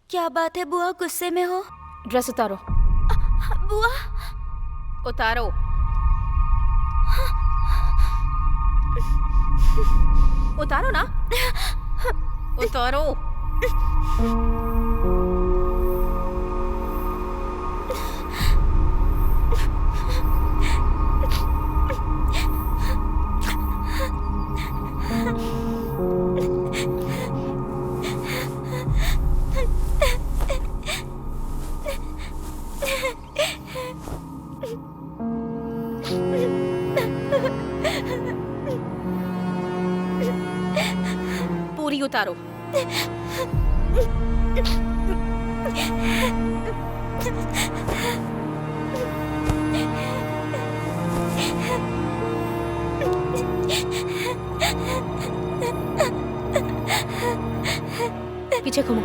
क्या बात है बुआ, गुस्से में हो? ड्रेस उतारो। बुआ उतारो। उतारो ना। उतारो। पूरी उतारो। पीछे घूमो।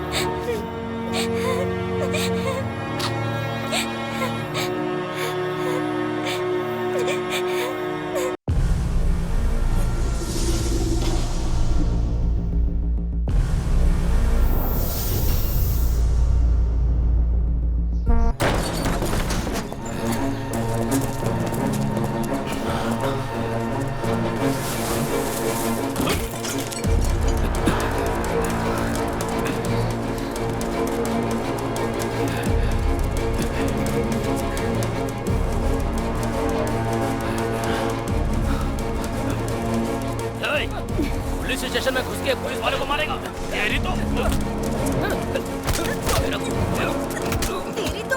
पुलिस स्टेशन में घुस के पुलिस वाले को मारेगा? तेरी तो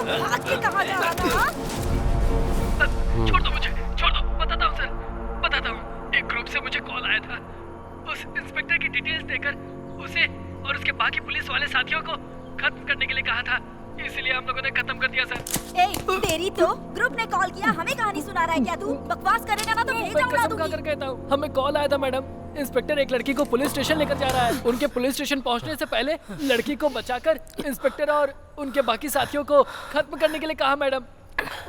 भाग के कहाँ जा रहा था? छोड़ दो मुझे, छोड़ दो। बताता हूँ सर, बताता हूँ। एक ग्रुप से मुझे कॉल आया था। उस इंस्पेक्टर की डिटेल्स देकर उसे और उसके बाकी पुलिस वाले साथियों को खत्म करने के लिए कहा था, इसलिए हम लोगों ने खत्म कर दिया सर। ए, तेरी तो ग्रुप ने कॉल किया, हमें कहानी सुना रहा है क्या तू? बकवास करेगा ना तो भेजा उड़ा दूंगी। हमें कॉल आया था मैडम, इंस्पेक्टर एक लड़की को पुलिस स्टेशन लेकर जा रहा है। उनके पुलिस स्टेशन पहुंचने से पहले लड़की को बचाकर इंस्पेक्टर और उनके बाकी साथियों को खत्म करने के लिए कहा मैडम,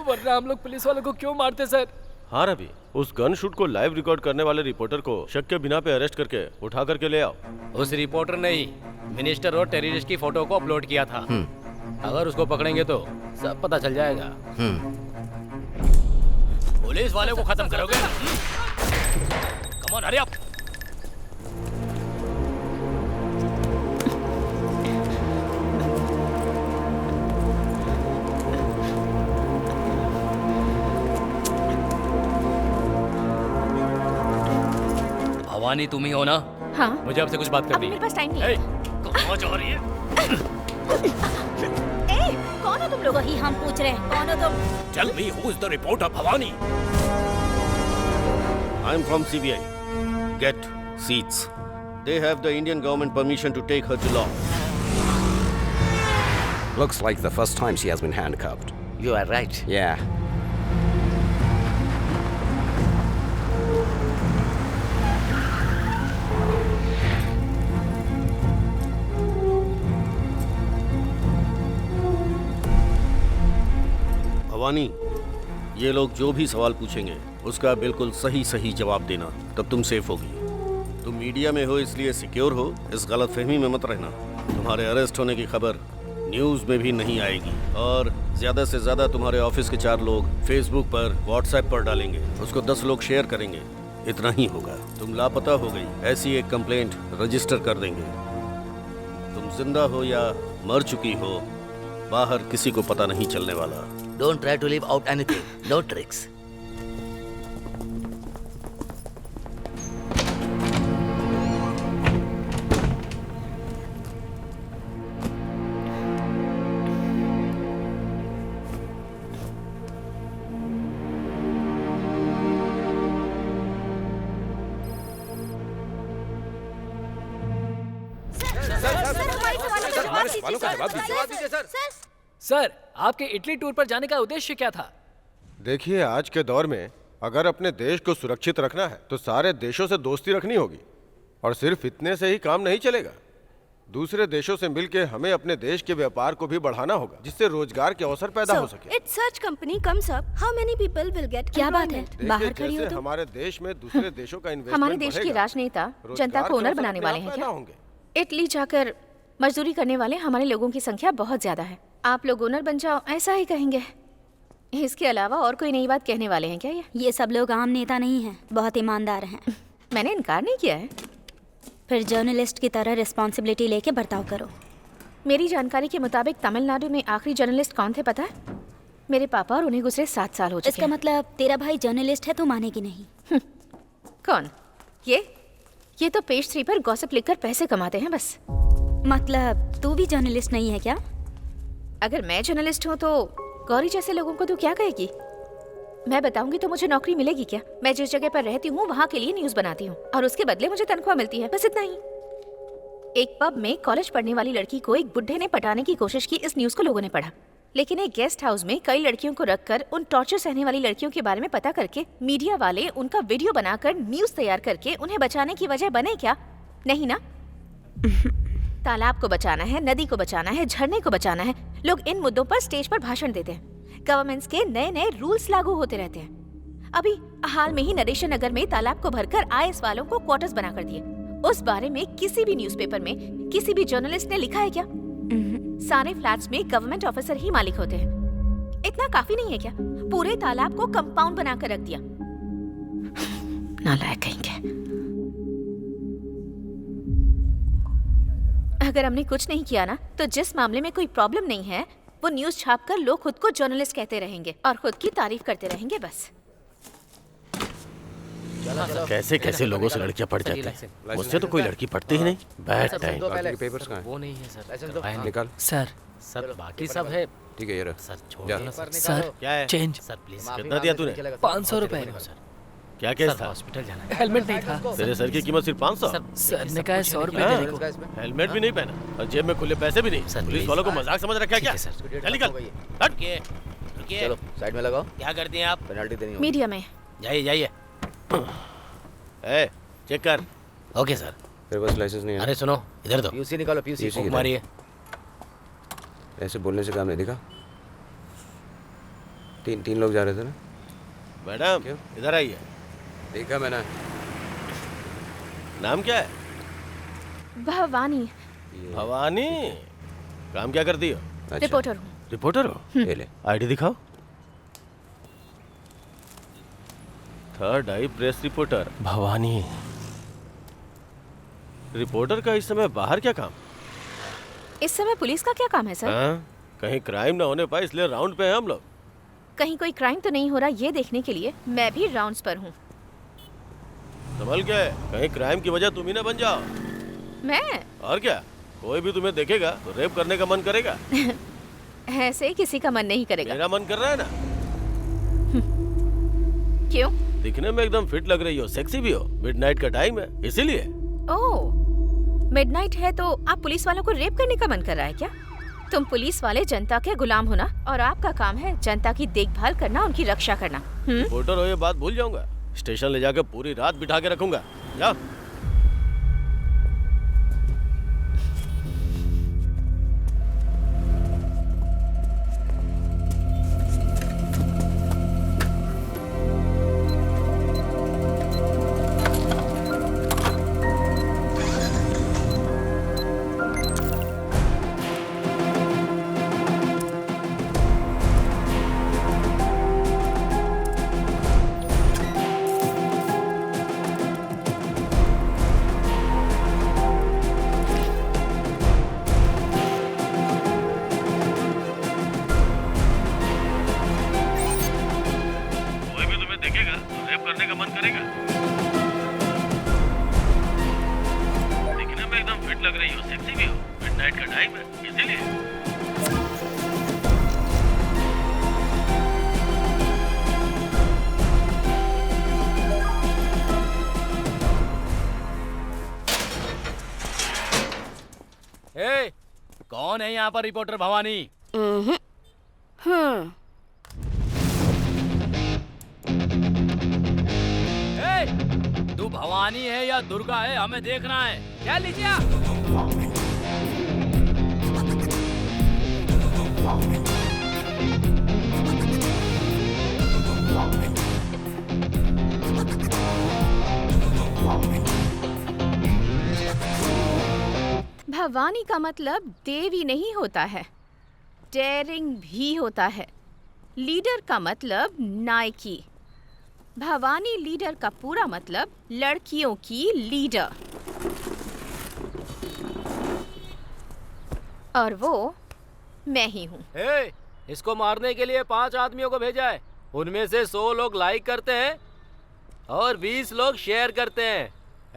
वरना हम लोग पुलिस वालों को क्यों मारते सर? हाँ रवि, उस गन शूट को लाइव रिकॉर्ड करने वाले रिपोर्टर को शक के बिना पे अरेस्ट करके उठा करके ले आओ। उस रिपोर्टर ने ही मिनिस्टर और टेररिस्ट की फोटो को अपलोड किया था। अगर उसको पकड़ेंगे तो सब पता चल जाएगा। पुलिस वाले को खत्म करोगे? Come on, hurry up. Bhavani तुम ही हो ना? हाँ। मुझे आपसे कुछ बात करनी है। मेरे पास टाइम नहीं है। कहाँ जा रही है? ए, कौन हो तुम लोग? ही हम पूछ रहे हैं, कौन हो तुम? Tell me who is the reporter, Bhavani? I'm from CBI. Get seats. They have the Indian government permission to take her to law. Looks like the first time she has been handcuffed. You are right. Yeah. Bhavani, ये लोग जो भी सवाल पूछेंगे उसका बिल्कुल सही सही जवाब देना, तब तुम सेफ होगी। तुम मीडिया में हो इसलिए सिक्योर हो, इस गलतफहमी में मत रहना। तुम्हारे अरेस्ट होने की खबर न्यूज़ में भी नहीं आएगी और ज़्यादा से ज़्यादा तुम्हारे ऑफिस के 4 लोग फेसबुक पर, व्हाट्सएप पर डालेंगे, उसको 10 लोग शेयर करेंगे, इतना ही होगा। तुम लापता हो गई ऐसी एक कंप्लेंट रजिस्टर कर देंगे। तुम जिंदा हो या मर चुकी हो, बाहर किसी को पता नहीं चलने वाला। Don't try to leave out anything. No tricks. Sir, आपके इटली टूर पर जाने का उद्देश्य क्या था? देखिए, आज के दौर में अगर अपने देश को सुरक्षित रखना है तो सारे देशों से दोस्ती रखनी होगी, और सिर्फ इतने से ही काम नहीं चलेगा। दूसरे देशों से मिलकर हमें अपने देश के व्यापार को भी बढ़ाना होगा, जिससे रोजगार के अवसर पैदा हो सके। It's such company comes up. How many people will get? क्या बात है? देखिए, बाहर खड़ी हो जैसे तुम? हमारे देश में दूसरे देशों का इन्वेस्टमेंट हमारे देश के बढ़ेगा, राजनेता रोजगार जनता के को ओनर अवसर बनाने अपने वाले आप हैं पैदा क्या? होंगे। इटली जाकर मजदूरी करने वाले हमारे लोगों की संख्या बहुत ज्यादा है। आप लोग ओनर बन जाओ, ऐसा ही कहेंगे। इसके अलावा और कोई नई बात कहने वाले हैं क्या ये सब लोग आम नेता नहीं हैं, बहुत ईमानदार हैं। मैंने इनकार नहीं किया है। फिर जर्नलिस्ट की तरह रिस्पॉन्सिबिलिटी लेके बर्ताव करो। मेरी जानकारी के मुताबिक तमिलनाडु में आखिरी जर्नलिस्ट कौन थे पता है? मेरे पापा, और उन्हें गुजरे 7 साल हो चुके इसका मतलब तेरा भाई जर्नलिस्ट है, तू मानेगी नहीं। कौन? ये तो पेज 3 पर गॉसिप लिखकर पैसे कमाते हैं बस। मतलब तू भी जर्नलिस्ट नहीं है क्या? अगर मैं जर्नलिस्ट हूँ तो गौरी जैसे लोगों को तू क्या कहेगी? मैं बताऊंगी तो मुझे नौकरी मिलेगी क्या? मैं जिस जगह पर रहती हूँ वहाँ के लिए न्यूज़ बनाती हूँ और उसके बदले मुझे तनख्वाह मिलती है, बस इतना ही। एक पब में कॉलेज पढ़ने वाली लड़की को एक बुढ़े ने पटाने की कोशिश की, इस न्यूज़ को लोगों ने पढ़ा। लेकिन एक गेस्ट हाउस में कई लड़कियों को रखकर उन टॉर्चर सहने वाली लड़कियों के बारे में पता करके मीडिया वाले उनका वीडियो बनाकर न्यूज़ तैयार करके उन्हें बचाने की वजह बने क्या? नहीं ना। तालाब को बचाना है, नदी को बचाना है, झरने को बचाना है। लोग इन मुद्दों पर स्टेज पर भाषण देते हैं। गवर्नमेंट्स के नए नए रूल्स लागू होते रहते हैं। अभी हाल में ही नरेशन नगर में तालाब को भरकर IAS वालों को क्वार्टर्स बना कर दिए। उस बारे में किसी भी न्यूज़पेपर में किसी भी जर्नलिस्ट ने लिखा है क्या? सारे फ्लैट्स में गवर्नमेंट ऑफिसर ही मालिक होते हैं। इतना काफी नहीं है क्या? पूरे तालाब को कंपाउंड बनाकर रख दिया। नालायक कहेंगे। अगर हमने कुछ नहीं किया ना, तो जिस मामले में कोई प्रॉब्लम नहीं है वो न्यूज़ छापकर लोग खुद को जर्नलिस्ट कहते रहेंगे और खुद की तारीफ करते रहेंगे बस। कैसे कैसे लोगों से लड़कियां पढ़ जाती हैं। मुझसे तो कोई लड़की पढ़ती ही नहीं। Bad time. बाकी के पेपर्स कहाँ हैं? वो नहीं है सर। निकाल। सर सर बाकी सब है। ठीक है, ये रहा। सर छोड़ जा। दो ना सर। सर क्या है? Change sir please. कितना दिया तूने? 500 रुपए। क्या केस सर था? हॉस्पिटल जाना है। हेलमेट नहीं था। तेरे सर की कीमत सिर्फ 500? सर ने कहा 100 रुपए हाँ? देने को। हेलमेट भी नहीं पहना और जेब में खुले पैसे भी नहीं। Sir, police please. वालों को मजाक समझ रखा है क्या? ठीक है, सर। चल निकल। हट। चलो साइड में लगाओ, क्या करती हैं आप? पेनल्टी देनी होगी। मीडिया में जाइए जाइए। ए, चेक कर। Okay sir. तेरे पास लाइसेंस नहीं है? अरे सुनो, इधर दो। पीयूसी निकालो, पीयूसी। पीयूसी। मारिए। ऐसे बोलने से काम नहीं दिखा। तीन लोग जा रहे थे ना? मैडम क्यों? इधर आइए। देखा मैंने। नाम क्या है? भवानी, भवानी। काम क्या करती हो? अच्छा, रिपोर्टर हूँ। रिपोर्टर हो? ये ले। आईडी दिखाओ। थर्ड आई प्रेस रिपोर्टर भवानी। रिपोर्टर का इस समय बाहर क्या काम? इस समय पुलिस का क्या काम है सर? हाँ? कहीं क्राइम ना होने पाए इसलिए राउंड पे हैं हम लोग। कहीं कोई क्राइम तो नहीं हो रहा ये देखने के लिए मैं भी राउंड्स पर हूँ। संभल के, कहीं क्राइम की वजह तुम ही ना बन जाओ। मैं और क्या, कोई भी तुम्हें देखेगा तो रेप करने का मन करेगा। ऐसे किसी का मन नहीं करेगा। मेरा मन कर रहा है ना। क्यों? दिखने में एकदम फिट लग रही हो, सेक्सी भी हो। मिडनाइट का टाइम है इसीलिए। ओह, मिडनाइट है तो आप पुलिस वालों को रेप करने का मन कर रहा है क्या? तुम पुलिस वाले जनता के गुलाम हो ना, और आपका काम है जनता की देखभाल करना, उनकी रक्षा करना। रिपोर्टर हो ये बात भूल जाऊंगा। स्टेशन ले जाकर पूरी रात बिठा के रखूंगा। जाओ। कौन है यहाँ पर रिपोर्टर भवानी? तू भवानी है या दुर्गा है हमें देखना है। क्या लीजिए? भवानी का मतलब देवी नहीं होता है, डेयरिंग भी होता है। लीडर का मतलब नायकी। भवानी लीडर का पूरा मतलब लड़कियों की लीडर, और वो मैं ही हूँ। हे, इसको मारने के लिए 5 आदमियों को भेजा है। उनमें से 100 लोग लाइक करते हैं और 20 लोग शेयर करते हैं।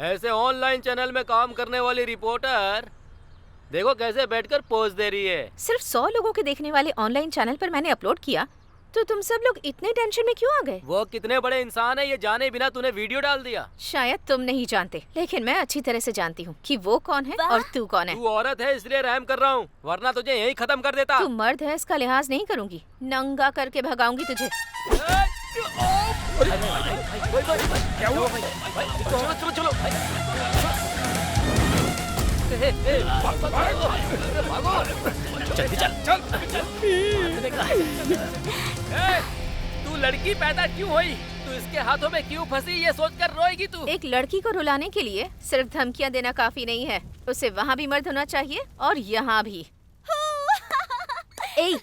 ऐसे ऑनलाइन चैनल में काम करने वाली रिपोर्टर देखो कैसे बैठकर पोज दे रही है। सिर्फ 100 लोगों के देखने वाले ऑनलाइन चैनल पर मैंने अपलोड किया, तो तुम सब लोग इतने टेंशन में क्यों आ गए? वो कितने बड़े इंसान है ये जाने बिना तूने वीडियो डाल दिया। शायद तुम नहीं जानते, लेकिन मैं अच्छी तरह से जानती हूँ कि वो कौन है और तू कौन है। तू औरत है इसलिए रहम कर रहा हूँ, वरना तुझे यही खत्म कर देता। तू मर्द है इसका लिहाज नहीं करूंगी, नंगा करके भगाऊंगी तुझे। चलो चलो तू लड़की पैदा क्यों हुई? तू इसके हाथों में क्यों फंसी ये सोचकर रोएगी तू? एक लड़की को रुलाने के लिए सिर्फ धमकियां देना काफी नहीं है, उसे वहाँ भी मर्द होना चाहिए और यहाँ भी। ए,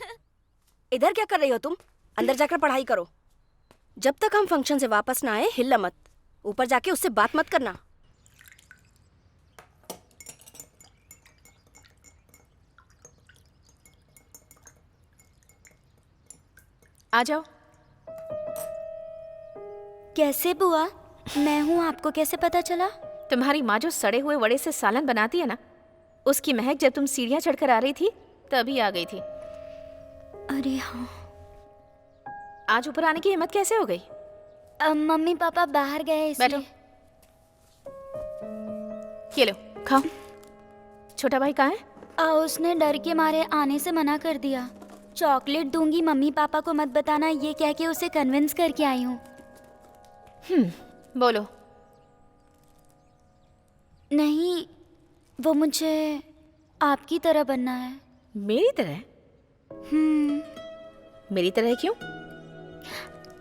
इधर क्या कर रही हो तुम? अंदर जाकर पढ़ाई करो। जब तक हम फंक्शन से वापस ना आए हिलना मत। ऊपर जाके उससे बात मत करना। आ जाओ। कैसे बुआ? मैं हूँ, आपको कैसे पता चला? तुम्हारी माँ जो सड़े हुए वड़े से सालन बनाती है ना, उसकी महक जब तुम सीढ़ियाँ चढ़कर आ रही थी तभी आ गई थी। अरे हाँ। आज ऊपर आने की हिम्मत कैसे हो गई? मम्मी पापा बाहर गए इसलिए। बैठो, ये लो खाओ। छोटा भाई कहाँ है? उसने डर के मारे आने से मना कर दिया। चॉकलेट दूंगी, मम्मी पापा को मत बताना, ये कह के उसे कन्विंस करके आई हूँ। बोलो। नहीं, वो मुझे आपकी तरह बनना है। मेरी तरह? मेरी तरह क्यों?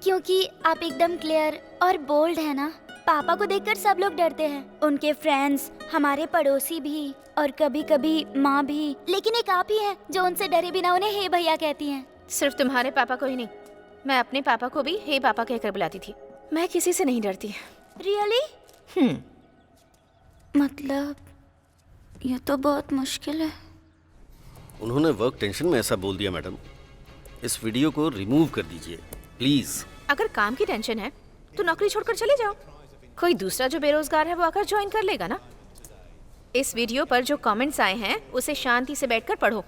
क्योंकि आप एकदम क्लियर और बोल्ड है ना। पापा को देखकर सब लोग डरते हैं, उनके फ्रेंड्स, हमारे पड़ोसी भी और कभी कभी माँ भी, लेकिन एक आप ही हैं जो उनसे डरे बिना उन्हें हे भैया कहती हैं। सिर्फ तुम्हारे पापा को ही नहीं, मैं अपने पापा को भी हे पापा कहकर बुलाती थी। मैं किसी से नहीं डरती। रियली? मतलब ये तो बहुत मुश्किल है। उन्होंने वर्क टेंशन में ऐसा बोल दिया मैडम। इस वीडियो को रिमूव कर दीजिए प्लीज। अगर काम की टेंशन है तो नौकरी छोड़कर चले जाओ। कोई दूसरा जो बेरोजगार है वो आकर ज्वाइन कर लेगा ना। इस वीडियो पर जो कमेंट्स आए हैं उसे शांति से बैठकर पढ़ो।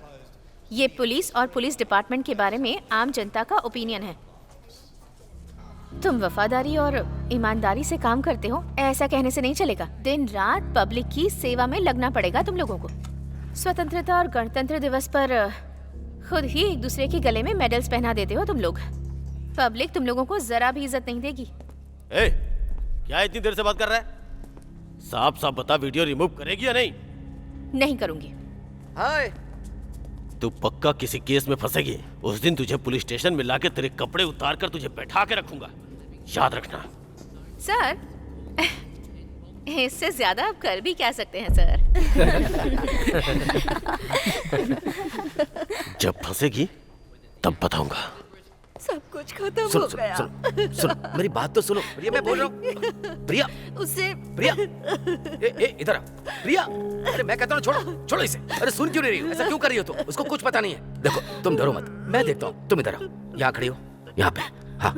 ये पुलिस और पुलिस डिपार्टमेंट के बारे में आम जनता का ओपिनियन है। तुम वफादारी और ईमानदारी से काम करते हो, ऐसा कहने से नहीं चलेगा। दिन रात पब्लिक की सेवा में लगना पड़ेगा तुम लोगों को। स्वतंत्रता और गणतंत्र दिवस पर खुद ही एक दूसरे के गले में मेडल्स पहना देते हो तुम लोग। पब्लिक तुम लोगों को जरा भी इज्जत नहीं देगी। ए, क्या इतनी देर से बात कर रहा है? साफ साफ बता, वीडियो रिमूव करेगी या नहीं? नहीं करूंगी। हाय, तू पक्का किसी केस में फंसेगी। उस दिन तुझे पुलिस स्टेशन में लाके तेरे कपड़े उतार कर तुझे बैठा के रखूंगा, याद रखना। सर, इससे ज्यादा आप कर भी क्या सकते हैं सर? जब फंसेगी तब बताऊंगा। सब कुछ खत्म सुनो हो गया। सुनो सुनो, मेरी बात तो सुनो। प्रिया, मैं बोल रहा हूँ। प्रिया, उससे प्रिया, इधर आ। प्रिया, अरे मैं कहता हूँ छोड़ो, छोड़ो इसे। अरे सुन क्यों नहीं रही हो? ऐसा क्यों कर रही हो तुम? उसको कुछ पता नहीं है। देखो, तुम डरो मत, मैं देखता हूँ। तुम इधर आओ, यहाँ खड़ी हो, यहाँ पे। हाँ।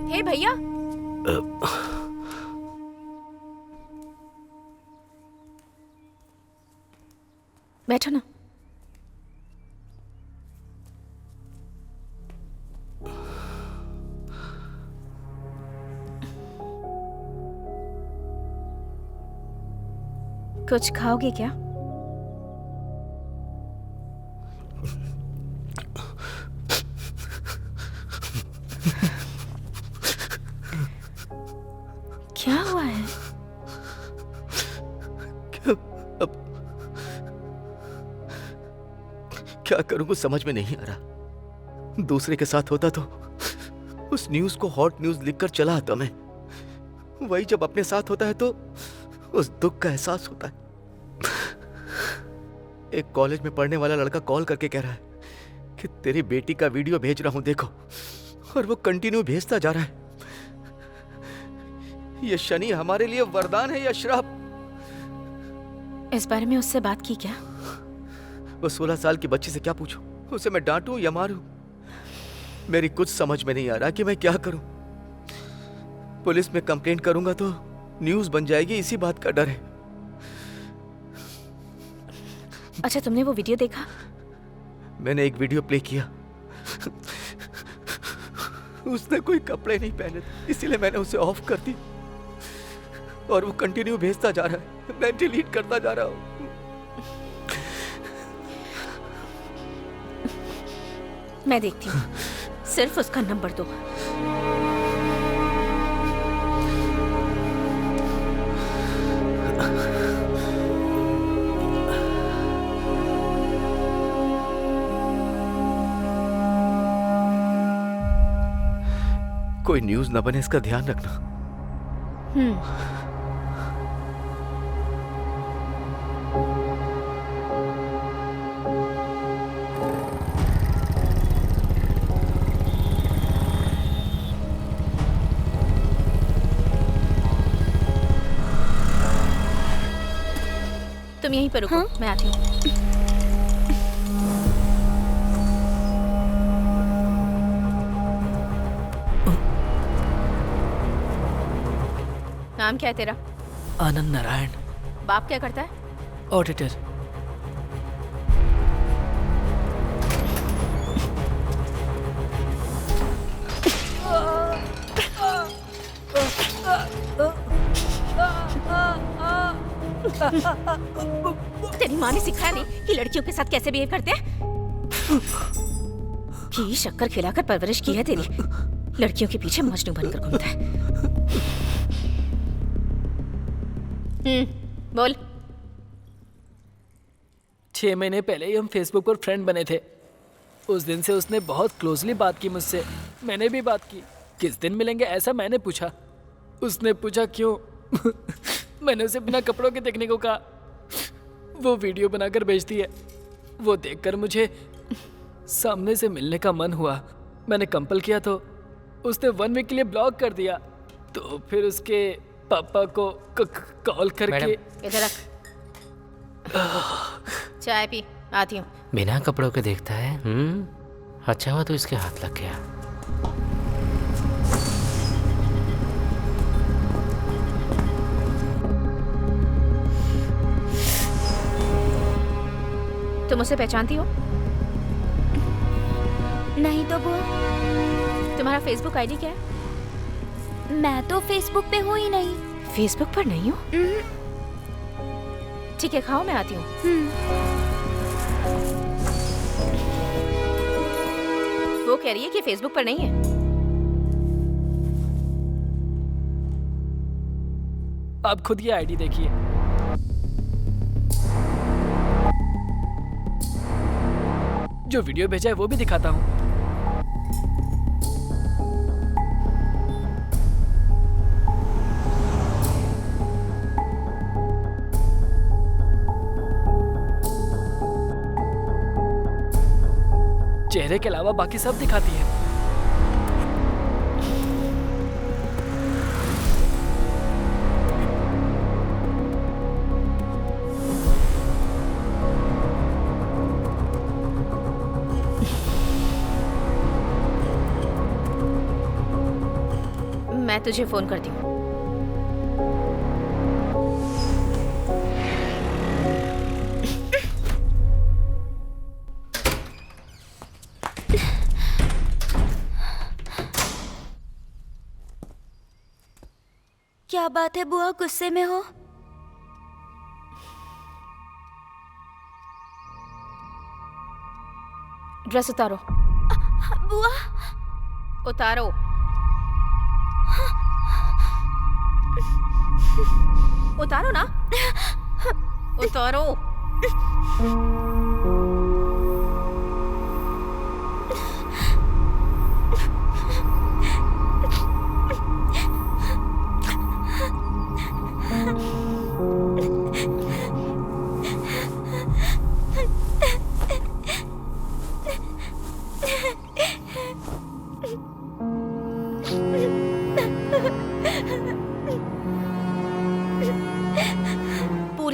हे भैया, बैठो ना। कुछ खाओगे क्या? क्या करूं कुछ समझ में नहीं आ रहा। दूसरे के साथ होता तो उस न्यूज को हॉट न्यूज लिखकर चला आता मैं। वही जब अपने साथ होता है तो उस दुख का एहसास होता है। एक कॉलेज में पढ़ने वाला लड़का कॉल करके कह रहा है कि तेरी बेटी का वीडियो भेज रहा हूं देखो, और वो कंटिन्यू भेजता जा रहा है। ये शनि हमारे लिए वरदान है या श्राप? इस बारे में उससे बात की क्या? वो 16 साल की बच्ची से क्या पूछूं? उसे मैं डांटूं या मारूं? मेरी कुछ समझ में नहीं आ रहा कि मैं क्या करूं। पुलिस में कंप्लेंट करूंगा तो न्यूज बन जाएगी, इसी बात का डर है। अच्छा, तुमने वो वीडियो देखा? मैंने एक वीडियो प्ले किया। उसने कोई कपड़े नहीं पहने थे, इसीलिए मैंने उसे ऑफ कर दी, और वो कंटिन्यू भेजता जा रहा है। मैं डिलीट करता जा रहा हूं। मैं देखती हूँ, सिर्फ उसका नंबर दो। कोई न्यूज न बने इसका ध्यान रखना। तुम यहीं पर रुको, मैं आती हूँ। नाम क्या है तेरा? आनंद नारायण। बाप क्या करता है? ऑडिटर। तेरी माँ ने सिखाया नहीं कि लड़कियों के साथ कैसे बिहेव करते हैं? घी शक्कर खिलाकर परवरिश की है तेरी। लड़कियों के पीछे मजनू बनकर घूमता है। बोल। 6 महीने पहले ही हम फेसबुक पर फ्रेंड बने थे। उस दिन से उसने बहुत क्लोजली बात की मुझसे। मैंने भी बात की। किस दिन मिलेंगे ऐसा मैंने पूछा। उसने पूछा क्यों? मैंने उसे बिना कपड़ों के देखने को कहा। वो वीडियो बनाकर भेजती है। वो देखकर मुझे सामने से मिलने का मन हुआ। मैंने कंपल किया तो उसने 1 वीक के लिए ब्लॉक कर दिया। तो फिर उसके पापा को कॉल करके। इधर रख। चाय पी, आती हूँ। बिना कपड़ों के देखता है। अच्छा हुआ तो इसके हाथ लग गया। तुम उसे पहचानती हो? नहीं तो बुआ। तुम्हारा फेसबुक आईडी क्या है? मैं तो फेसबुक पे हूँ ही नहीं। फेसबुक पर नहीं हो? ठीक है, खाओ, मैं आती हूँ। वो कह रही है कि फेसबुक पर नहीं है। आप खुद ये आईडी देखिए। जो वीडियो भेजा है वो भी दिखाता हूँ। चेहरे के अलावा बाकी सब दिखाती है। मैं तुझे फोन करती हूँ। क्या बात है बुआ, गुस्से में हो? ड्रेस उतारो। बुआ उतारो। उतारो ना। उतारो।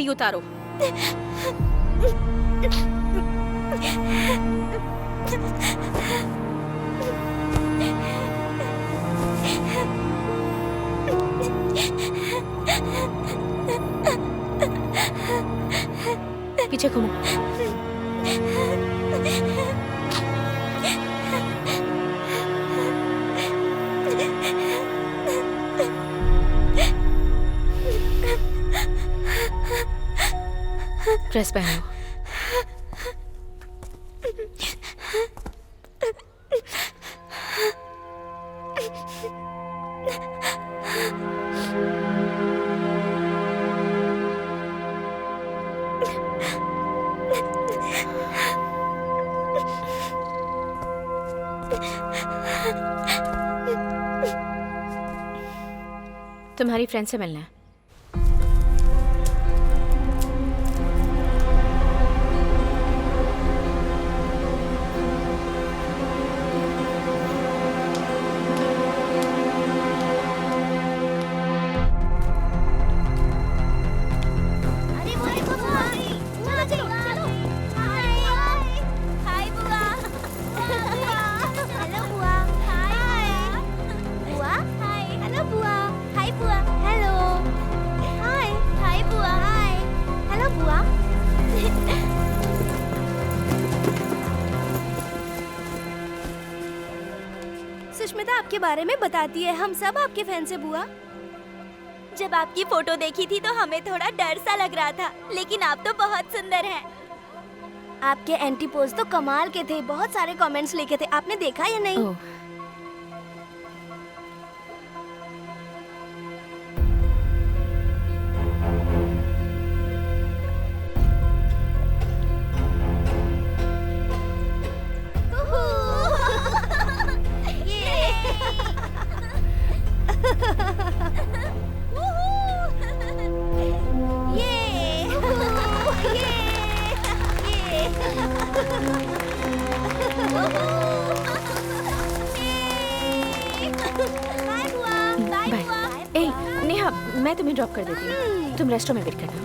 चूड़ी उतारो। पीछे घूमो। ड्रेस पहनो। तुम्हारी फ्रेंड से मिलना है। सुष्मिता आपके बारे में बताती है, हम सब आपके फैन से बुआ। जब आपकी फोटो देखी थी तो हमें थोड़ा डर सा लग रहा था, लेकिन आप तो बहुत सुंदर हैं। आपके एंटी पोज तो कमाल के थे, बहुत सारे कमेंट्स लिखे थे, आपने देखा या नहीं? मैं तुम्हें ड्रॉप कर देती हूँ, तुम रेस्टोरेंट में वेट करना।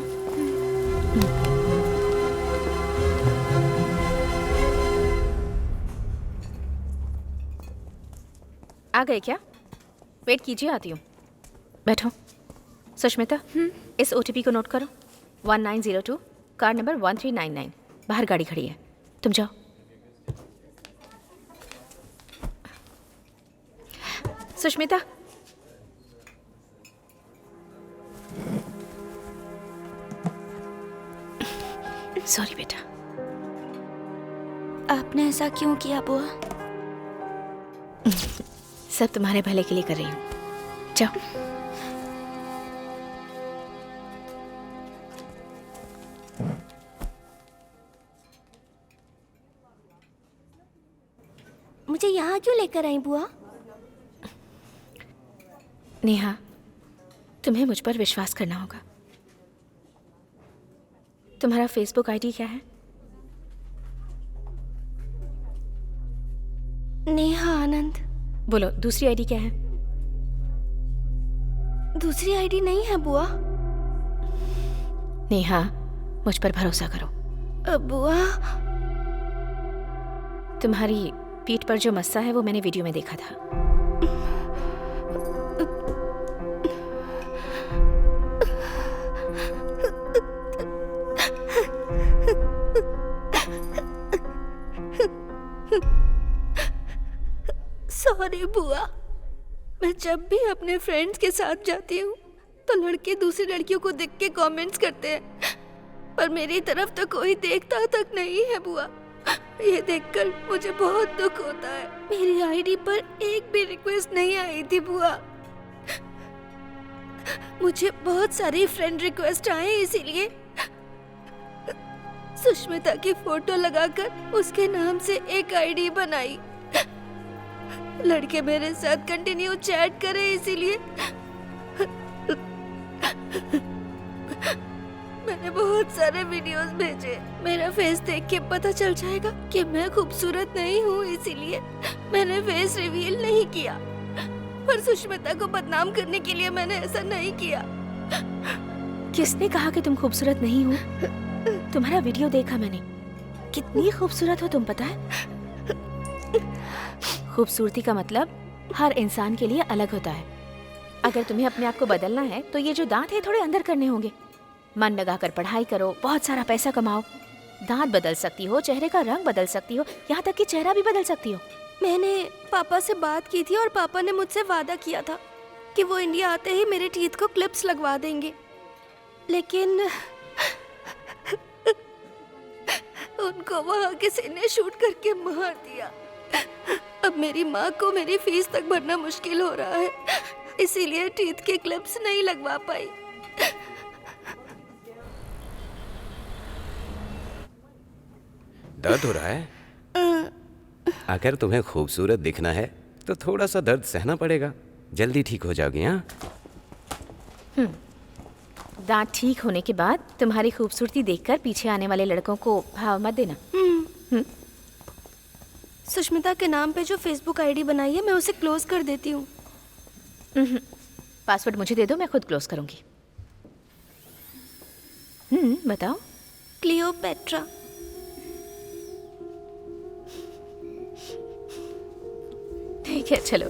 आ गए क्या? वेट कीजिए, आती हूँ। बैठो। सुष्मिता, इस OTP को नोट करो। 1902, कार नंबर 1399। बाहर गाड़ी खड़ी है, तुम जाओ। सुष्मिता, सॉरी बेटा। आपने ऐसा क्यों किया बुआ? सब तुम्हारे भले के लिए कर रही हूँ। जाओ। मुझे यहाँ क्यों लेकर आई बुआ? नेहा, तुम्हें मुझ पर विश्वास करना होगा। तुम्हारा फेसबुक आईडी क्या है? नेहा आनंद। बोलो, दूसरी आईडी क्या है? दूसरी आईडी नहीं है बुआ। नेहा, मुझ पर भरोसा करो। बुआ, तुम्हारी पीठ पर जो मस्सा है वो मैंने वीडियो में देखा था। सॉरी बुआ, मैं जब भी अपने फ्रेंड्स के साथ जाती हूँ तो लड़के दूसरी लड़कियों को देख के कमेंट्स करते हैं, पर मेरी तरफ तो कोई देखता तक नहीं है बुआ। ये देखकर मुझे बहुत दुख होता है। मेरी आईडी पर एक भी रिक्वेस्ट नहीं आई थी बुआ। मुझे बहुत सारी फ्रेंड रिक्वेस्ट आए, इसीलिए सुष्मिता की फोटो लगाकर उसके नाम से एक आईडी बनाई। लड़के मेरे साथ कंटिन्यू चैट करे, इसीलिए मैंने बहुत सारे वीडियोस भेजे। मेरा फेस देख के पता चल जाएगा कि मैं खूबसूरत नहीं हूँ, इसीलिए मैंने फेस रिवील नहीं किया। पर सुष्मिता को बदनाम करने के लिए मैंने ऐसा नहीं किया। किसने कहा कि तुम खूबसूरत नहीं हो? तुम्हारा वीडियो देखा मैंने, कितनी खूबसूरत हो तुम, पता है? खूबसूरती का मतलब हर इंसान के लिए अलग होता है। अगर तुम्हें अपने आप को बदलना है तो ये जो दांत है थोड़े अंदर करने होंगे। मन लगाकर पढ़ाई करो, बहुत सारा पैसा कमाओ। दांत बदल सकती हो, चेहरे का रंग बदल सकती हो, यहाँ तक कि चेहरा भी बदल सकती हो। मैंने पापा से बात की थी और पापा ने मुझसे वादा किया था कि वो इंडिया आते ही मेरे टीथ को क्लिप्स लगवा देंगे, लेकिन उनको वहाँ किसी ने शूट करके मार दिया। अब मेरी माँ को मेरी फीस तक भरना मुश्किल हो रहा है, इसीलिए टीथ के क्लिप्स नहीं लगवा पाई। दर्द हो रहा है? अगर तुम्हें खूबसूरत दिखना है तो थोड़ा सा दर्द सहना पड़ेगा, जल्दी ठीक हो जाओगी। हाँ, दांत ठीक होने के बाद तुम्हारी खूबसूरती देखकर पीछे आने वाले लड़कों को भाव मत देना। सुष्मिता के नाम पे जो फेसबुक आईडी बनाई है मैं उसे क्लोज कर देती हूँ। पासवर्ड मुझे दे दो, मैं खुद क्लोज करूंगी। बताओ। क्लियोपेट्रा। ठीक है, चलो।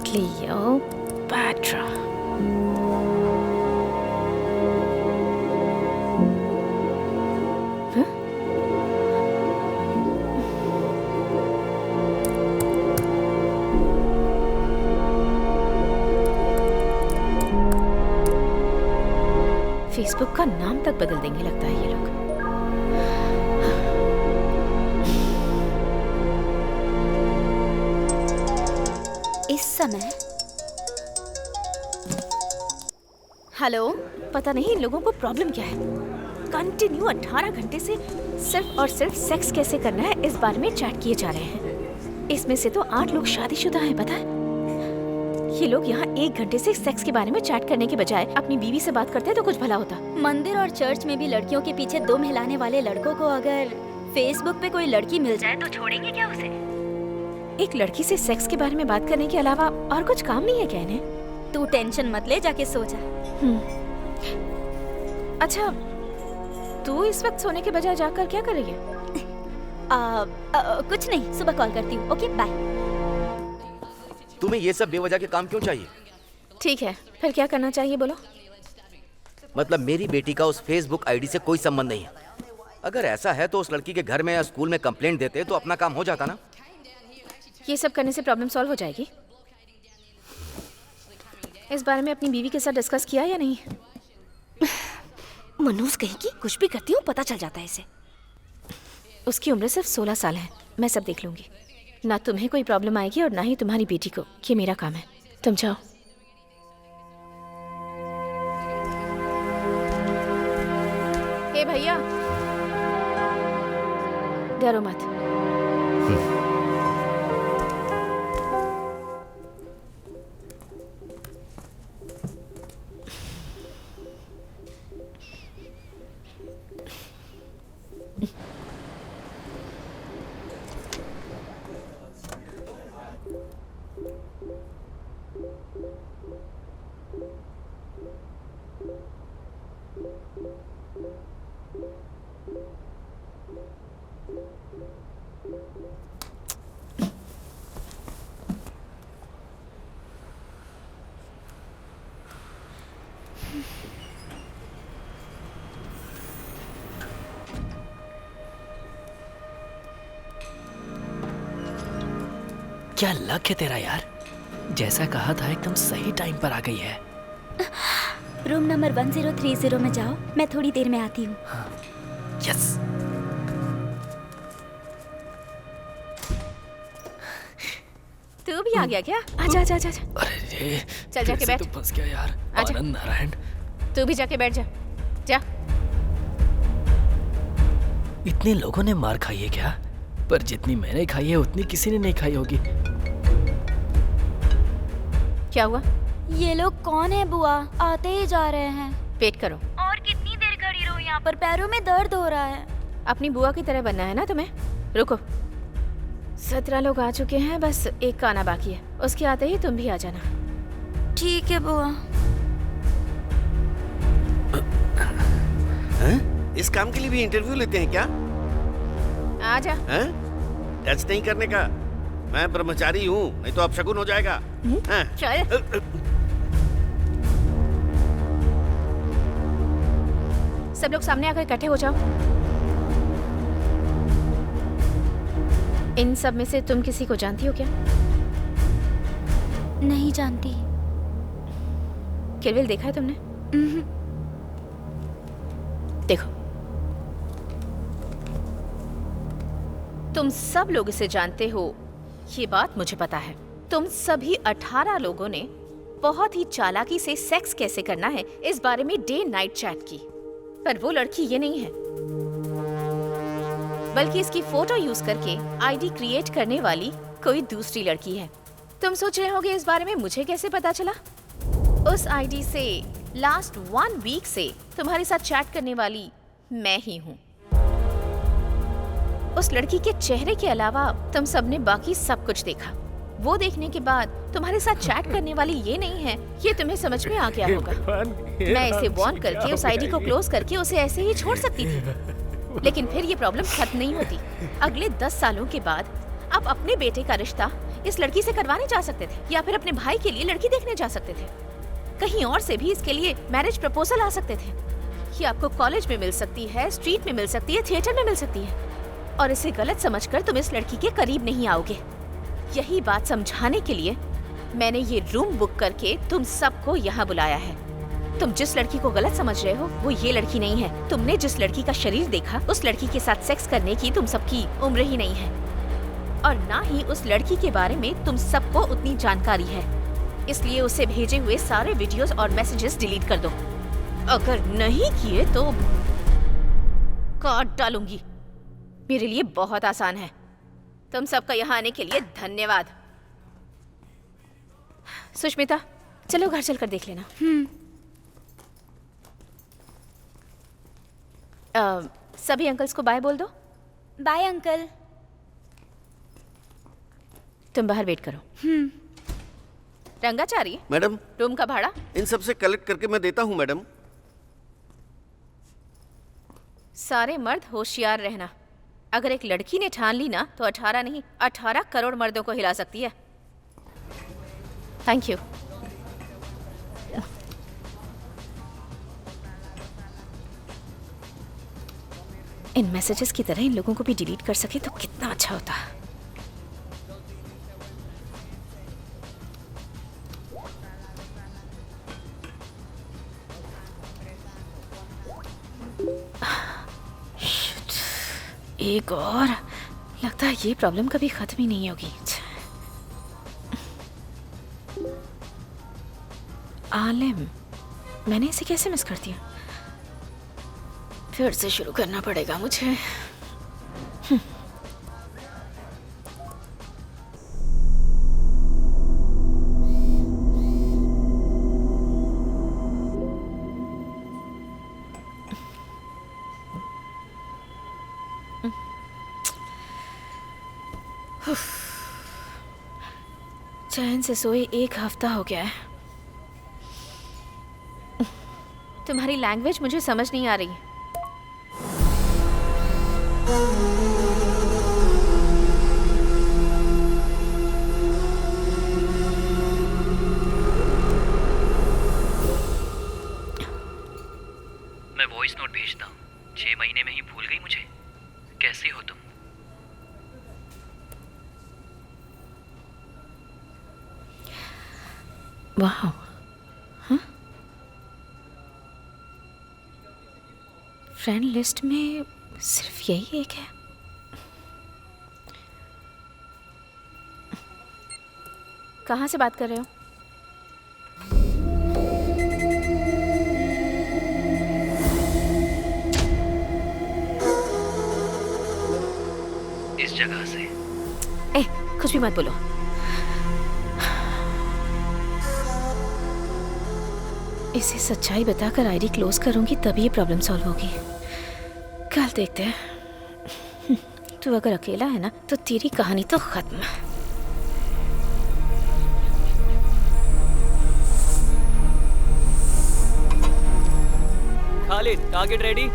क्लियोपेट्रा। फेसबुक का नाम तक बदल देंगे लगता है ये लोग। इस समय हेलो, पता नहीं इन लोगों को प्रॉब्लम क्या है। कंटिन्यू 18 घंटे से सिर्फ और सिर्फ सेक्स कैसे करना है इस बारे में चैट किए जा रहे हैं। इसमें से तो 8 लोग शादीशुदा हैं, पता है? ये लोग यहाँ 1 घंटे से सेक्स के बारे में चैट करने के बजाय अपनी बीवी से बात करते तो कुछ भला होता। मंदिर और चर्च में भी लड़कियों के पीछे दम हिलाने वाले लड़कों को अगर फेसबुक पे कोई लड़की मिल जाए तो छोड़ेंगे क्या उसे? एक लड़की से सेक्स के बारे में बात करने के अलावा और कुछ काम नहीं है क्या इन्हें? तू टेंशन मत ले, जाके सो जा। अच्छा, तू इस वक्त सोने के बजाय जाकर क्या कर रही है? कुछ नहीं, सुबह कॉल करती हूँ। Okay, bye. तुम्हें ये सब बेवजह के काम क्यों चाहिए? ठीक है, फिर क्या करना चाहिए बोलो? मतलब मेरी बेटी का उस फेसबुक आईडी से कोई संबंध नहीं है। अगर ऐसा है तो उस लड़की के घर में या स्कूल में कंप्लेंट देते तो अपना काम हो जाता ना। ये सब करने से प्रॉब्लम सॉल्व हो जाएगी? इस बारे में अपनी बीवी के साथ डिस्कस किया या नहीं? मनोज कहेगी कुछ भी करती हूँ पता चल जाता है इसे। उसकी उम्र सिर्फ 16 साल है, मैं सब देख लूंगी। ना तुम्हें कोई प्रॉब्लम आएगी और ना ही तुम्हारी बेटी को। ये मेरा काम है, तुम जाओ। हे भैया, डरो मत। क्या लक है तेरा यार, जैसा कहा था एकदम सही टाइम पर आ गई है। रूम नंबर 1030 में जाओ, मैं थोड़ी देर में आती हूँ। यस। तू भी आ गया क्या? आजा आजा आजा। अरे चल जाके बैठ। तो फंस गया यार। आजा। आनंद नारायण, तू भी जाके बैठ जा। जा। इतने लोगों ने मार खाई है क्या? पर जितनी मैंने खाई है उतनी किसी ने नहीं खाई होगी। क्या हुआ? ये लोग कौन है बुआ? आते ही जा रहे हैं। वेट करो। और कितनी देर खड़ी रहूं यहाँ पर? पैरों में दर्द हो रहा है। अपनी बुआ की तरह बनना है ना तुम्हें? रुको, 17 लोग आ चुके हैं, बस एक का आना बाकी है। उसके आते ही तुम भी आ जाना। ठीक है बुआ। इस काम के लिए भी इंटरव्यू लेते हैं क्या? आजा। हैं? टच नहीं करने का। मैं ब्रह्मचारी हूँ, नहीं तो अपशगुन हो जाएगा। हैं? चल। सब लोग सामने आकर इकट्ठे हो जाओ। इन सब में से तुम किसी को जानती हो क्या? नहीं जानती। किल बिल देखा है तुमने? देखो, तुम सब लोग इसे जानते हो, ये बात मुझे पता है। तुम सभी 18 लोगों ने बहुत ही चालाकी से सेक्स कैसे करना है इस बारे में डे नाइट चैट की, पर वो लड़की ये नहीं है, बल्कि इसकी फोटो यूज करके आईडी क्रिएट करने वाली कोई दूसरी लड़की है। तुम सोच रहे होगे इस बारे में मुझे कैसे पता चला? उस आईडी से लास्ट 1 वीक से तुम्हारे साथ चैट करने वाली मैं ही हूँ। उस लड़की के चेहरे के अलावा तुम सबने बाकी सब कुछ देखा। वो देखने के बाद तुम्हारे साथ चैट करने वाली ये नहीं है, ये तुम्हें समझ में आ गया होगा। मैं इसे वॉर्न करके उस आईडी को क्लोज करके उसे ऐसे ही छोड़ सकती थी, लेकिन फिर ये प्रॉब्लम खत्म नहीं होती। अगले 10 सालों के बाद आप अपने बेटे का रिश्ता इस लड़की से करवाने जा सकते थे, या फिर अपने भाई के लिए लड़की देखने जा सकते थे। कहीं और से भी इसके लिए मैरिज प्रपोजल आ सकते थे। ये आपको कॉलेज में मिल सकती है, स्ट्रीट में मिल सकती है, थिएटर में मिल सकती है, और इसे गलत समझकर तुम इस लड़की के करीब नहीं आओगे। यही बात समझाने के लिए मैंने ये रूम बुक करके तुम सबको यहाँ बुलाया है। तुम जिस लड़की को गलत समझ रहे हो वो ये लड़की नहीं है। तुमने जिस लड़की का शरीर देखा उस लड़की के साथ सेक्स करने की तुम सबकी उम्र ही नहीं है, और ना ही उस लड़की के बारे में तुम सबको उतनी जानकारी है। इसलिए उसे भेजे हुए सारे वीडियोस और मैसेजेस डिलीट कर दो। अगर नहीं किए तो काट डालूंगी। मेरे लिए बहुत आसान है। तुम सबका यहाँ आने के लिए धन्यवाद। सुष्मिता, चलो घर चलकर देख लेना। सभी अंकल्स को बाय बोल दो। Bye uncle. तुम बाहर वेट करो। रंगाचारी, मैडम, रूम का भाड़ा इन सब से कलेक्ट करके मैं देता हूँ मैडम। सारे मर्द होशियार रहना। अगर एक लड़की ने ठान ली ना तो 18 नहीं 18 करोड़ मर्दों को हिला सकती है। Thank you. इन मैसेजेस की तरह इन लोगों को भी डिलीट कर सके तो कितना अच्छा होता। एक और, लगता है ये प्रॉब्लम कभी खत्म ही नहीं होगी। आलिम, मैंने इसे कैसे मिस कर दिया? फिर से शुरू करना पड़ेगा मुझे। चैन से सोए 1 हफ्ता हो गया है। तुम्हारी लैंग्वेज मुझे समझ नहीं आ रही। मैं वॉइस नोट भेजता हूँ। 6 महीने में ही भूल गई मुझे? कैसी हो तुम? वाह, हाँ? फ्रेंड लिस्ट में सिर्फ यही एक है। कहाँ से बात कर रहे हो? इस जगह से। कुछ भी मत बोलो। इसे सच्चाई बताकर आईडी क्लोज करूंगी तभी ये प्रॉब्लम सॉल्व होगी। कल देखते हैं। तू अगर अकेला है ना तो तेरी कहानी तो खत्म। Khalid, target ready?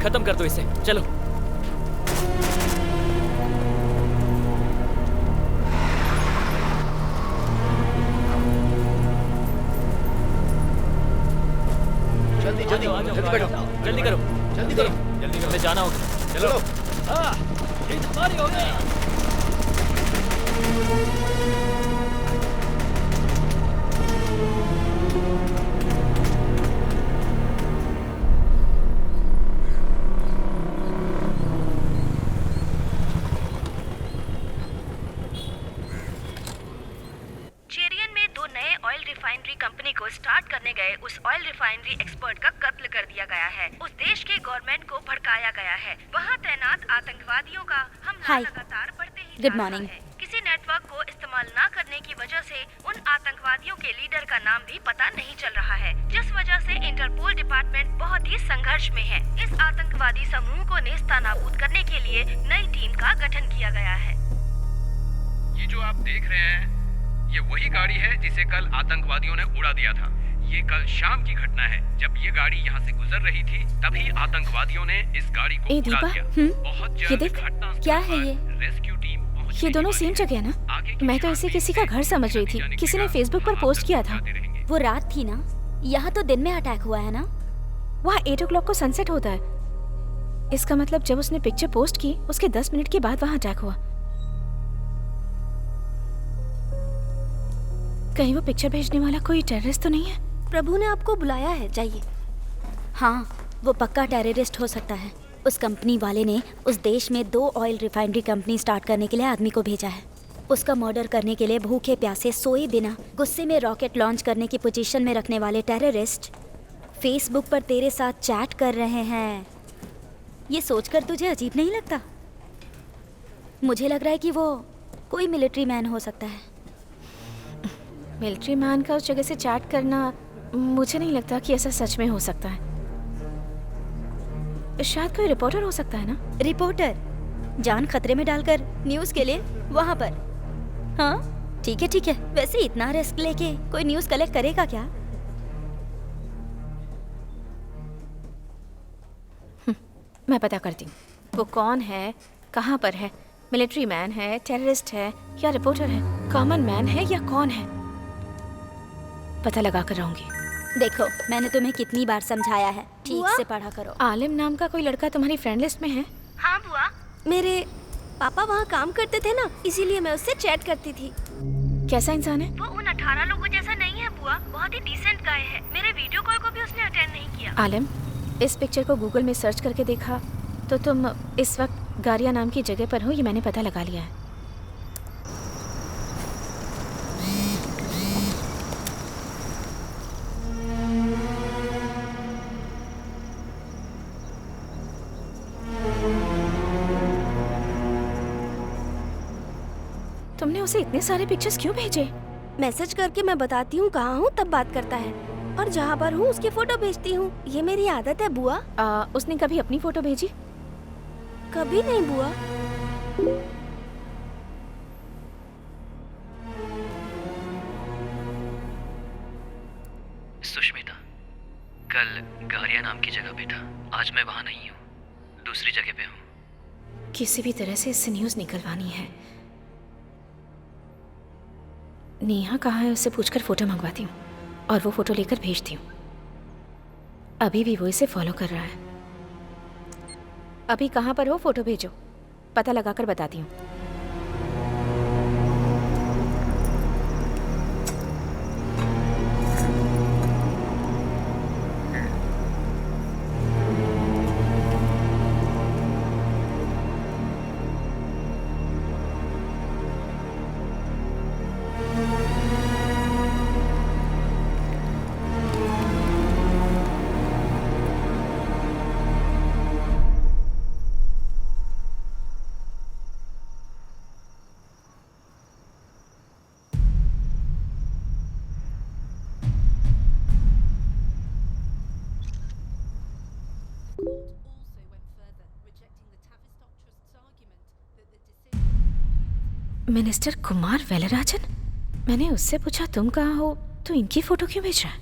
खत्म कर दो इसे, चलो। जल्दी जल्दी जल्दी बैठो, जल्दी करो, जल्दी करो, जल्दी हमें जाना होगा। चलो। ये तुम्हारी हो गई। चेरियन में 2 नए ऑयल रिफाइनरी कंपनी को स्टार्ट करने गए उस ऑयल रिफाइनरी एक्सपर्ट का कत्ल कर दिया गया है। उस देश के गवर्नमेंट को भड़काया गया है। वहाँ तैनात आतंकवादियों का हमला हाय। लगातार बढ़ते ही गुड जा रहा मॉर्निंग। है। किसी नेटवर्क को इस्तेमाल न करने की वजह से उन आतंकवादियों के लीडर का नाम भी पता नहीं चल रहा है, जिस वजह से इंटरपोल डिपार्टमेंट बहुत ही संघर्ष में है। इस आतंकवादी समूह को नेस्तनाबूद करने के लिए नई टीम का गठन किया गया है। ये जो आप देख रहे हैं, ये वही गाड़ी है जिसे कल आतंकवादियों ने उड़ा दिया था। ये कल शाम की घटना है। जब ये गाड़ी यहाँ से गुजर रही थी, तभी आतंकवादियों ने इस गाड़ी को उड़ा दीपा, दिया। बहुत ये जल्द देख, घटनास्थल क्या है पर ये? रेस्क्यू टीम पहुंचने ये दोनों की सेम बात है। जगह है ना? आगे की मैं तो इसे छानबीन किसी का में घर समझ रही थी। जाने किसी ने के फेसबुक पर बाद पोस्ट किया था। बताते रहेंगे। वो रात थी ना, यहाँ तो दिन में अटैक हुआ है ना। वहाँ 8 o'clock को सनसेट होता है। इसका मतलब जब उसने पिक्चर पोस्ट की, उसके 10 मिनट के बाद वहाँ अटैक हुआ। कहीं वो पिक्चर भेजने वाला कोई टेररिस्ट तो नहीं है? प्रभु ने आपको बुलाया है, जाइए। हाँ, वो पक्का टेररिस्ट हो सकता है। उस कंपनी वाले ने उस देश में 2 ऑयल रिफाइनरी कंपनी स्टार्ट करने के लिए आदमी को भेजा है। उसका मर्डर करने के लिए भूखे प्यासे सोए बिना गुस्से में रॉकेट लॉन्च करने की पोजीशन में रखने वाले टेररिस्ट फेसबुक पर तेरे साथ चैट कर रहे हैं। ये सोचकर तुझे अजीब नहीं लगता? मुझे लग रहा है कि वो कोई मिलिट्री मैन हो सकता है। मिलिट्री मैन का उस जगह से चैट करना, मुझे नहीं लगता कि ऐसा सच में हो सकता है। शायद कोई रिपोर्टर हो सकता है ना? रिपोर्टर जान खतरे में डालकर न्यूज़ के लिए वहाँ पर। हाँ ठीक है ठीक है। वैसे इतना रिस्क लेके कोई न्यूज़ कलेक्ट करेगा क्या? मैं पता करती हूँ वो कौन है, कहाँ पर है, मिलिट्री मैन है, टेररिस्ट है या रिपोर्टर है, कॉमन मैन है या कौन है। पता लगा कर रहूंगी। देखो, मैंने तुम्हें कितनी बार समझाया है, ठीक बुआ? से पढ़ा करो। आलिम नाम का कोई लड़का तुम्हारी फ्रेंड लिस्ट में है? हाँ बुआ, मेरे पापा वहाँ काम करते थे ना, इसीलिए मैं उससे चैट करती थी। कैसा इंसान है? वो उन 18 लोगों जैसा नहीं है बुआ, बहुत ही डिसेंट गाय है। मेरे वीडियो कॉल को भी उसने अटेंड नहीं किया। आलिम, इस पिक्चर को गूगल में सर्च करके देखा तो तुम इस वक्त गारिया नाम की जगह पर हो, ये मैंने पता लगा लिया है। तुमने उसे इतने सारे पिक्चर्स क्यों भेजे? मैसेज करके मैं बताती हूँ कहाँ हूँ, तब बात करता है, और जहाँ पर हूँ उसकी फोटो भेजती हूँ। ये मेरी आदत है बुआ। उसने कभी अपनी फोटो भेजी? कभी नहीं बुआ। सुष्मिता, कल गारिया नाम की जगह पे था। आज मैं वहाँ नहीं हूँ, दूसरी जगह पे हूँ। किसी भी तरह से इससे न्यूज़ निकलवानी है। नेहा कहाँ है उससे पूछकर फोटो मंगवाती हूँ और वो फोटो लेकर भेजती हूँ। अभी भी वो इसे फॉलो कर रहा है। अभी कहाँ पर हो, फोटो भेजो, पता लगाकर बताती हूँ। मिनिस्टर कुमार वेलराजन? मैंने उससे पूछा तुम कहाँ हो तो इनकी फोटो क्यों भेज रहा है?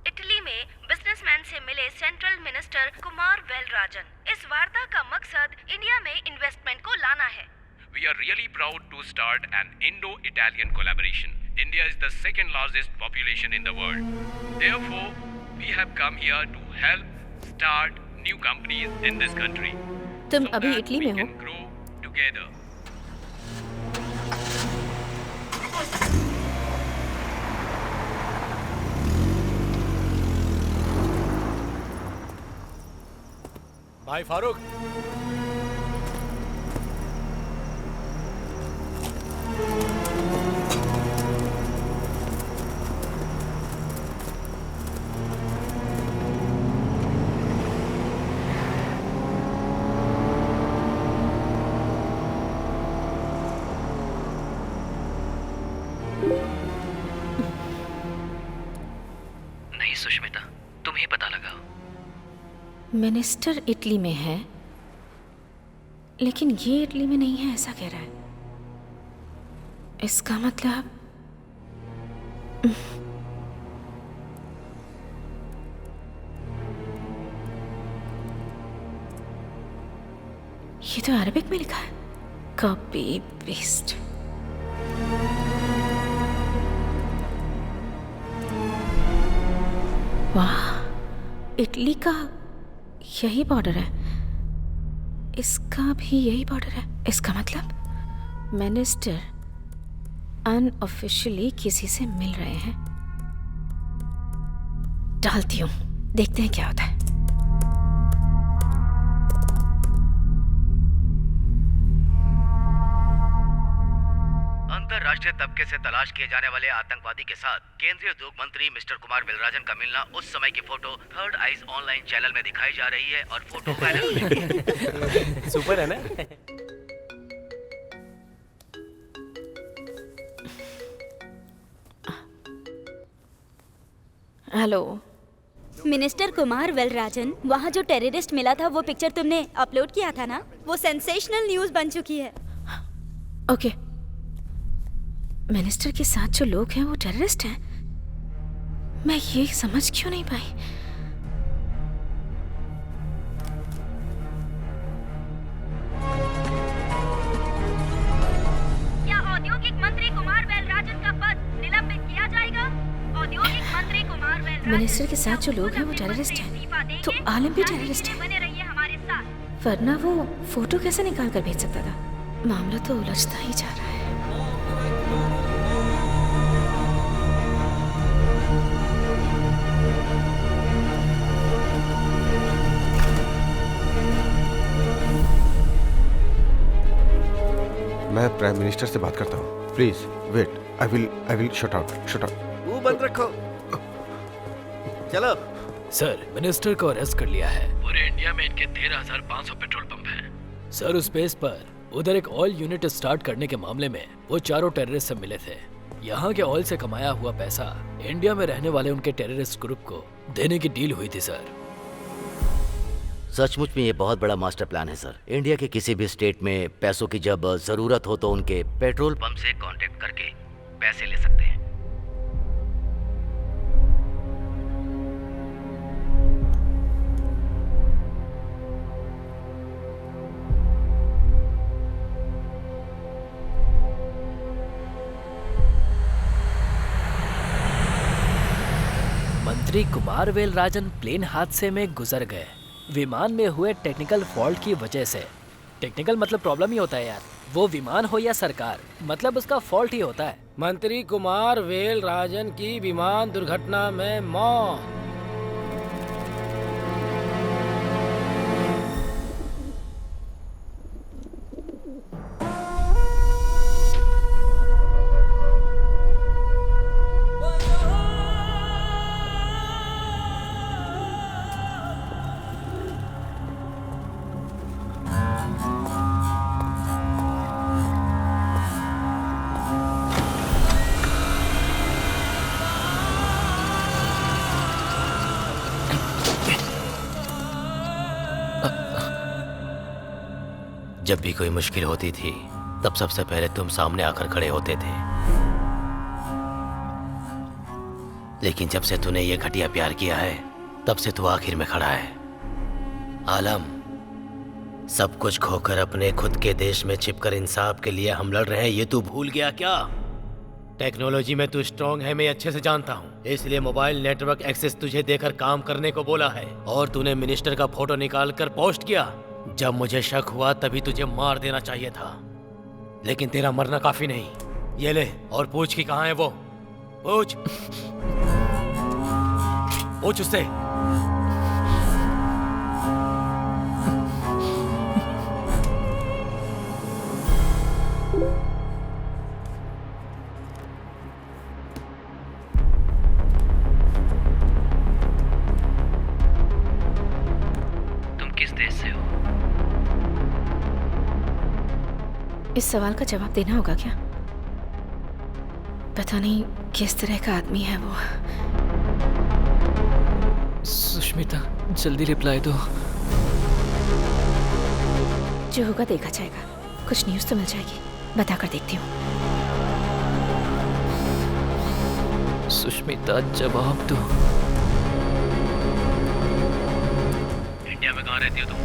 इटली में बिजनेसमैन से मिले सेंट्रल मिनिस्टर कुमार वेलराजन। इस वार्ता का मकसद इंडिया में इन्वेस्टमेंट को लाना है। We are really proud to start an Indo-Italian collaboration. India is the second largest population in the world. Therefore, we have come here to help start new companies in this country. तुम so अभी that Italy we में हो? can grow together. भाई फारूक, नहीं सुष्मिता, तुम ही पता लगाओ। Minister Italy में है लेकिन ये इटली में नहीं है ऐसा कह रहा है। इसका मतलब ये तो अरबिक में लिखा है। Copy paste. वाह, इटली का यही बॉर्डर है, इसका भी यही बॉर्डर है। इसका मतलब मिनिस्टर अनऑफिशियली किसी से मिल रहे हैं। डालती हूँ, देखते हैं क्या होता है। अंतरराष्ट्रीय तबके से तलाश किए जाने वाले आतंकवादी के साथ केंद्रीय उद्योग मंत्री मिस्टर कुमार वेलराजन का मिलना। उस समय की photo third eyes online channel में दिखाई जा रही है और फोटो वायरल हुई है। सुपर है ना? हेलो मिनिस्टर कुमार वेलराजन, वहाँ जो टेररिस्ट मिला था वो पिक्चर तुमने अपलोड किया था ना, वो सेंसेशनल न्यूज़ बन चुकी है। ओके, मिनिस्टर के साथ जो लोग हैं वो टेररिस्ट हैं? मैं ये समझ क्यों नहीं पाई? क्या औद्योगिक मंत्री कुमार वेलराजन का पद निलंबित किया जाएगा? औद्योगिक मंत्री कुमार वेलराजन, मिनिस्टर के साथ जो लोग हैं वो टेररिस्ट हैं, तो आलम भी टेररिस्ट है, बने रहिए हमारे साथ। वरना वो फोटो कैसे निकाल कर भेज सकता था? मामला तो उलझता ही जा रहा है। मैं प्राइम मिनिस्टर से बात करता हूँ। Please wait, I will shut out. मुंह बंद रखो। चलो। सर, मिनिस्टर को अरेस्ट कर लिया है। पूरे इंडिया में इनके 13,500 पेट्रोल पंप हैं। सर, उस बेस पर उधर एक ऑयल यूनिट स्टार्ट करने के मामले में वो चारों टेररिस्ट से मिले थे। यहाँ के ऑयल से कमाया हुआ पैसा इंडिया में रहने वाले उनके टेररिस्ट ग्रुप को देने की डील हुई थी सर। सचमुच में ये बहुत बड़ा मास्टर प्लान है सर। इंडिया के किसी भी स्टेट में पैसों की जब जरूरत हो तो उनके पेट्रोल पंप से कांटेक्ट करके पैसे ले सकते हैं। मंत्री कुमार वेलराजन प्लेन हादसे में गुजर गए। विमान में हुए टेक्निकल फॉल्ट की वजह से। टेक्निकल मतलब प्रॉब्लम ही होता है यार, वो विमान हो या सरकार, मतलब उसका फॉल्ट ही होता है। मंत्री कुमार वेलराजन की विमान दुर्घटना में मौत। जब भी कोई मुश्किल होती थी तब सबसे पहले तुम सामने आकर खड़े होते थे, लेकिन जब से तूने ये घटिया प्यार किया है तब से तू आखिर में खड़ा है। आलम, सब कुछ खोकर अपने खुद के देश में छिपकर इंसाफ के लिए हम लड़ रहे हैं, ये तू भूल गया क्या? टेक्नोलॉजी में तू स्ट्रांग है, मैं अच्छे से जानता हूँ, इसलिए मोबाइल नेटवर्क एक्सेस तुझे देकर काम करने को बोला है। और तूने मिनिस्टर का फोटो निकाल कर पोस्ट किया। जब मुझे शक हुआ तभी तुझे मार देना चाहिए था, लेकिन तेरा मरना काफी नहीं। ये ले और पूछ कि कहाँ है वो। पूछ पूछ उससे। इस सवाल का जवाब देना होगा क्या? पता नहीं किस तरह का आदमी है वो। सुष्मिता, जल्दी रिप्लाई दो। जो होगा देखा जाएगा, कुछ न्यूज़ तो मिल जाएगी, बताकर देखती हूँ। सुष्मिता, जवाब दो। इंडिया में कहाँ रहती हो तुम?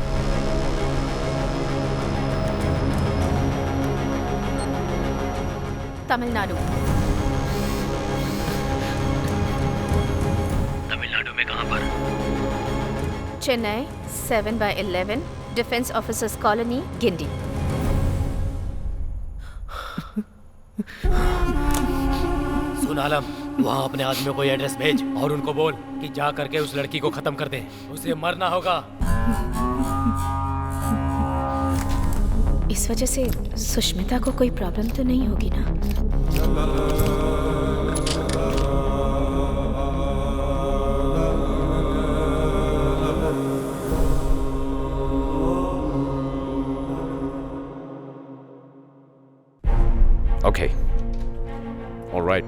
तमिलनाडु। तमिलनाडु में कहाँ पर? Chennai 7/11 defence officers colony, Guindy. सुन आलम, वहाँ अपने आदमियों को एड्रेस भेज और उनको बोल कि जा करके उस लड़की को खत्म कर दे, उसे मरना होगा। इस वजह से सुष्मिता को कोई प्रॉब्लम तो नहीं होगी ना? Okay. All right.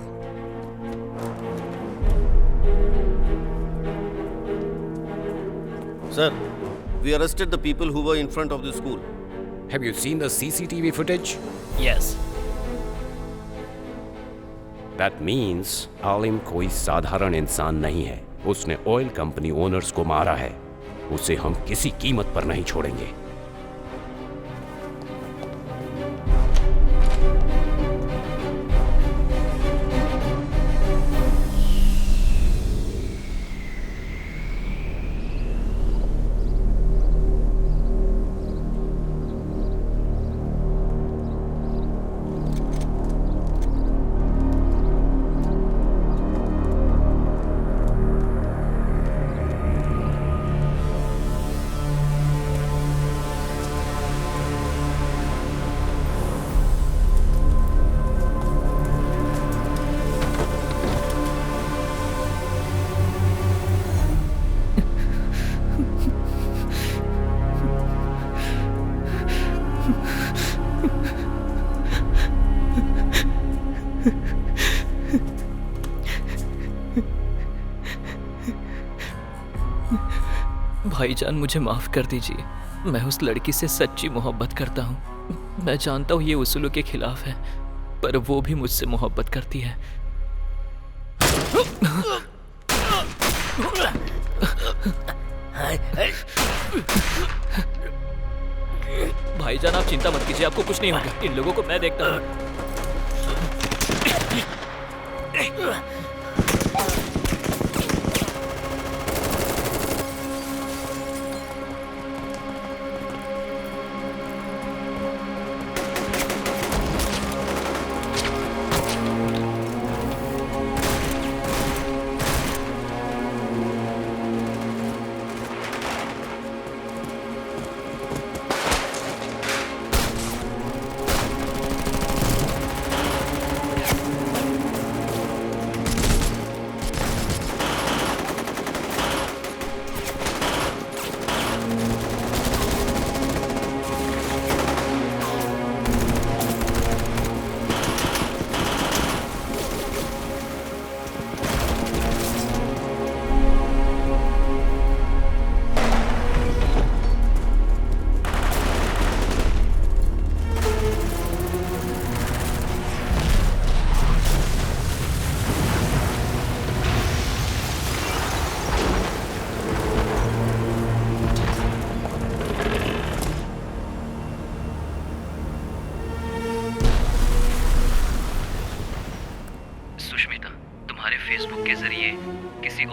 Sir, we arrested the people who were in front of the school. Have you seen the CCTV footage? Yes. That means आलिम कोई साधारण इंसान नहीं है। उसने ऑयल कंपनी ओनर्स को मारा है। उसे हम किसी कीमत पर नहीं छोड़ेंगे। भाईजान, मुझे माफ कर दीजिए। मैं उस लड़की से सच्ची मोहब्बत करता हूँ। मैं जानता हूँ ये उसूलों के खिलाफ है, पर वो भी मुझसे मोहब्बत करती है। भाईजान, आप चिंता मत कीजिए, आपको कुछ नहीं होगा। इन लोगों को मैं देखता हूँ।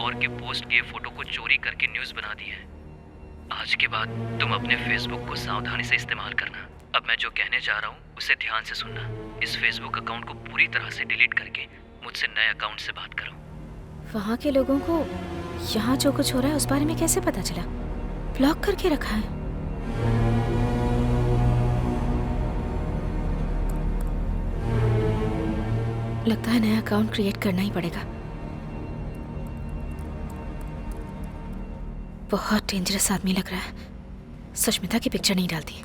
और के पोस्ट किए फोटो को चोरी करके न्यूज़ बना दी है। आज के बाद तुम अपने फेसबुक को सावधानी से इस्तेमाल करना। अब मैं जो कहने जा रहा हूँ उसे ध्यान से सुनना। इस फेसबुक अकाउंट को पूरी तरह से डिलीट करके मुझसे नए अकाउंट से बात करो। वहाँ के लोगों को यहाँ जो कुछ हो रहा है उस बारे में कैसे पता चला? ब्लॉक करके रखा है। लगता है नया अकाउंट क्रिएट करना ही पड़ेगा। बहुत डेंजरस आदमी लग रहा है। सुष्मिता की पिक्चर नहीं डालती।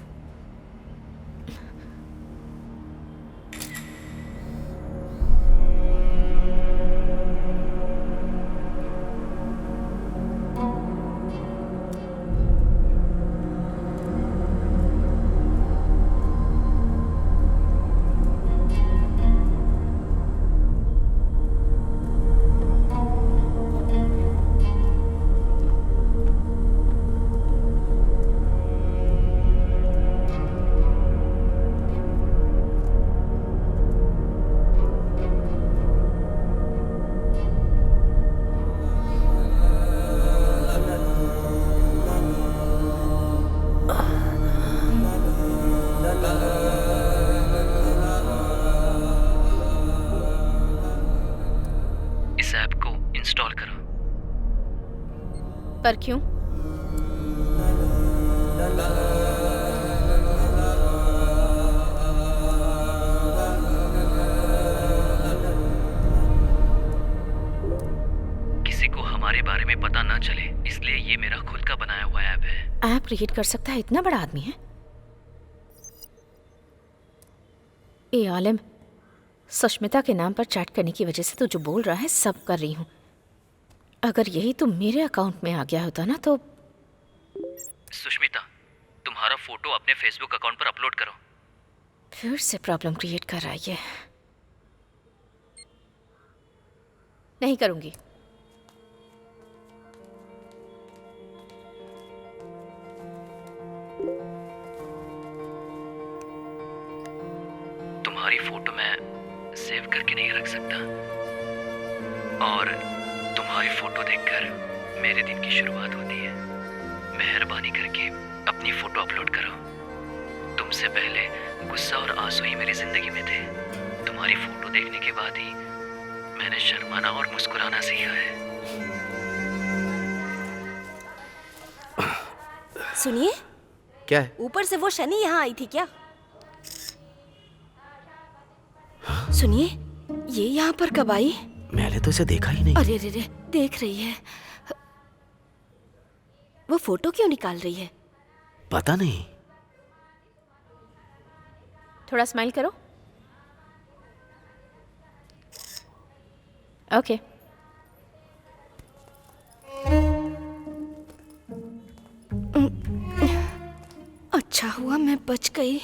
पर क्यों? किसी को हमारे बारे में पता ना चले, इसलिए ये मेरा खुद का बनाया हुआ ऐप है। ऐप क्रिएट कर सकता है? इतना बड़ा आदमी है? ए आलिम, सुष्मिता के नाम पर चैट करने की वजह से तू जो बोल रहा है सब कर रही हूँ। अगर यही तो मेरे अकाउंट में आ गया होता ना तो। सुष्मिता, तुम्हारा फोटो अपने फेसबुक अकाउंट पर अपलोड करो। फिर से प्रॉब्लम क्रिएट कर रहा है ये। नहीं करूंगी। तुम्हारी फोटो मैं सेव करके नहीं रख सकता, और तुम्हारी फोटो देखकर मेरे दिन की शुरुआत होती है। मेहरबानी करके अपनी फोटो अपलोड करो। तुमसे पहले गुस्सा और आंसू ही मेरी जिंदगी में थे। तुम्हारी फोटो देखने के बाद ही मैंने शर्माना और मुस्कुराना सीखा है। सुनिए, क्या है? ऊपर से वो शनि यहाँ आई थी क्या? सुनिए, ये यहाँ पर कब आई? मैंने तो इसे देखा ही नहीं। अरे रे रे, देख रही है। वो फोटो क्यों निकाल रही है? पता नहीं। थोड़ा स्माइल करो। ओके। अच्छा हुआ मैं बच गई।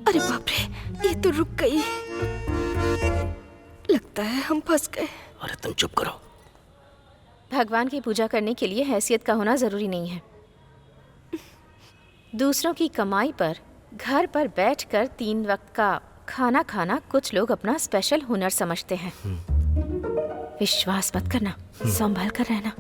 अरे बाप रे, ये तो रुक गई। लगता है हम फंस गए। अरे तुम चुप करो। भगवान की पूजा करने के लिए हैसियत का होना जरूरी नहीं है। दूसरों की कमाई पर घर पर बैठकर 3 वक्त का खाना खाना कुछ लोग अपना स्पेशल हुनर समझते हैं। विश्वास मत करना, संभल कर रहना।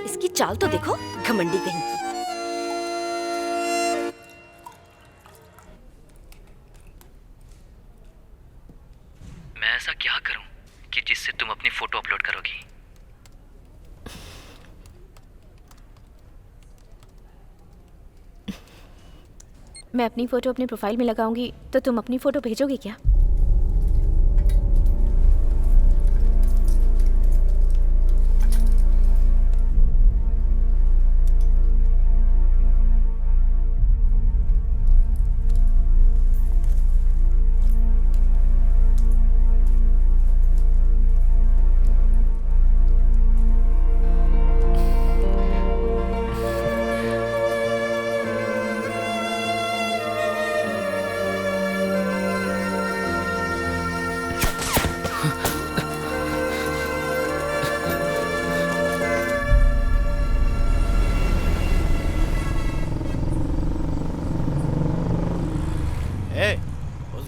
इसकी चाल तो देखो, घमंडी कहीं की। मैं ऐसा क्या करूं कि जिससे तुम अपनी फोटो अपलोड करोगी? मैं अपनी फोटो अपने प्रोफाइल में लगाऊंगी तो तुम अपनी फोटो भेजोगी क्या?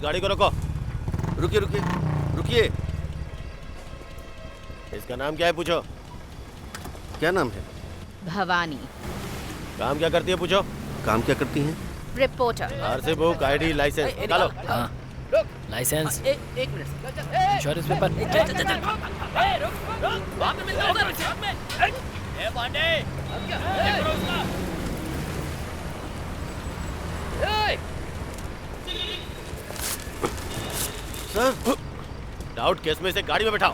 गाड़ी को रोको। रुकिए रुकिए रुकिए। इसका नाम क्या है पूछो। क्या नाम है? भवानी। काम क्या करती है पूछो। काम क्या करती हैं? Reporter. RC book, ID, licence निकालो। हाँ, लाइसेंस, एक minute insurance paper. Sir, doubt case में इसे गाड़ी में बैठाओ।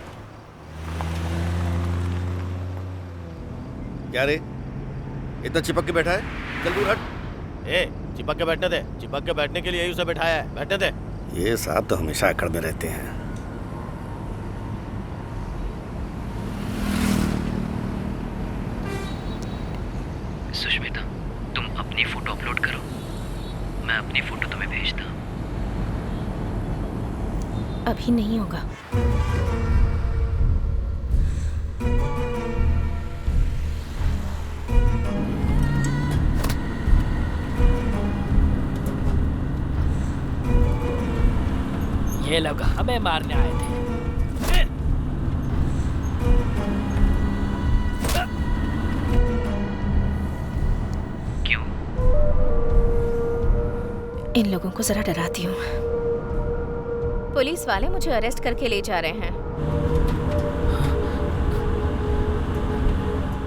क्या रे, इतना चिपक के बैठा है? चल दूर हट। ए, चिपक के बैठने दे। चिपक के बैठने के लिए ही उसे बैठाया है, बैठने दे। ये साहब तो हमेशा अकड़ में रहते हैं। सुष्मिता, तुम अपनी फोटो अपलोड करो, मैं अपनी फोटो तुम्हें भेजता हूँ। अभी नहीं होगा। ये लोग हमें मारने आए थे। क्यों? इन लोगों को जरा डराती हूँ। पुलिस वाले मुझे अरेस्ट करके ले जा रहे हैं।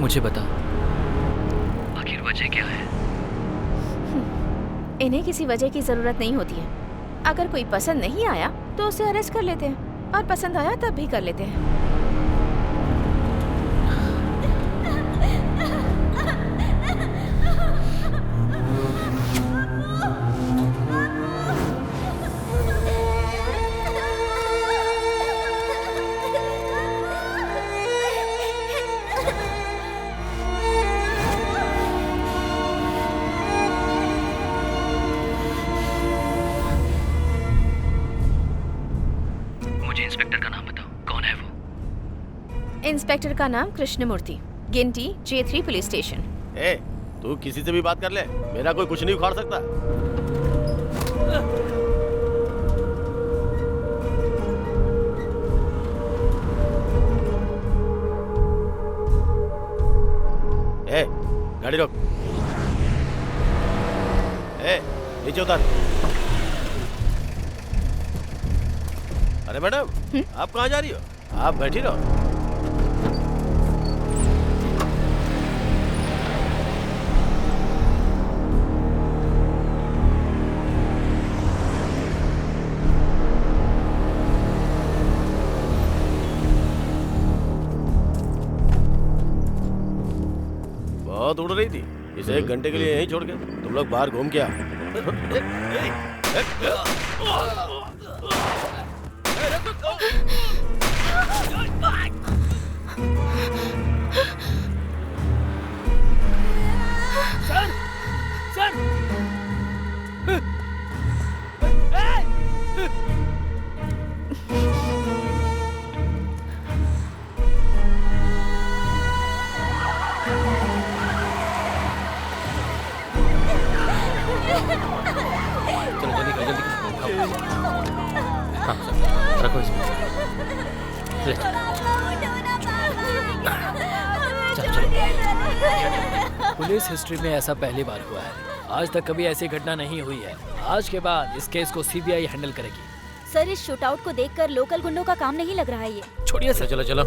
मुझे बता, आखिर वजह क्या है? इन्हें किसी वजह की जरूरत नहीं होती है। अगर कोई पसंद नहीं आया तो उसे अरेस्ट कर लेते हैं, और पसंद आया तब भी कर लेते हैं। इंस्पेक्टर का नाम बताओ, कौन है वो? इंस्पेक्टर का नाम कृष्णमूर्ति, गिनटी J3 पुलिस स्टेशन। ए, तू किसी से भी बात कर ले, मेरा कोई कुछ नहीं उखाड़ सकता। ए, गाड़ी रोक। ए, नीचे उतर। अरे मैडम, आप कहाँ जा रही हो? आप बैठी रहो। बहुत उड़ रही थी, इसे 1 घंटे के लिए यहीं छोड़ के तुम लोग बाहर घूम के आओ। सर, सर, चलो जल्दी करो, जल्दी करो। हाँ, रखो इसमें। ले चलो, चलो। पुलिस हिस्ट्री में ऐसा पहली बार हुआ है। आज तक कभी ऐसी घटना नहीं हुई है। आज के बाद इस केस को CBI हैंडल करेगी। सर, इस शूटआउट को देखकर लोकल गुंडों का काम नहीं लग रहा है ये। छोड़िए सर। चलो चलो।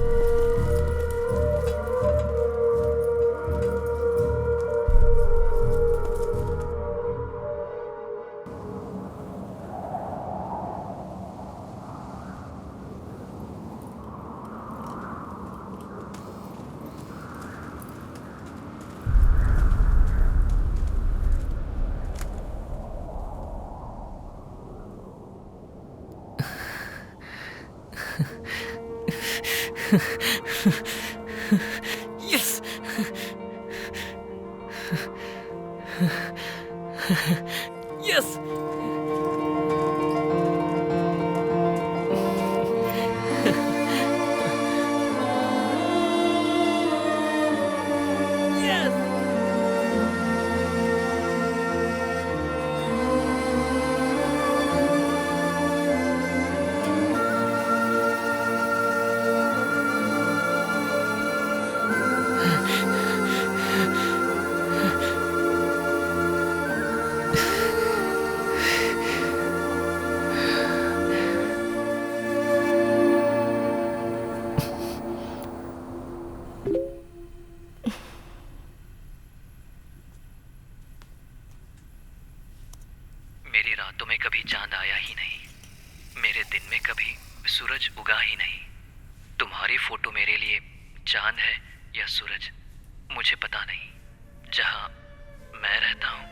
Yes! Yes! होगा ही नहीं। तुम्हारी फोटो मेरे लिए चांद है या सूरज मुझे पता नहीं। जहाँ मैं रहता हूँ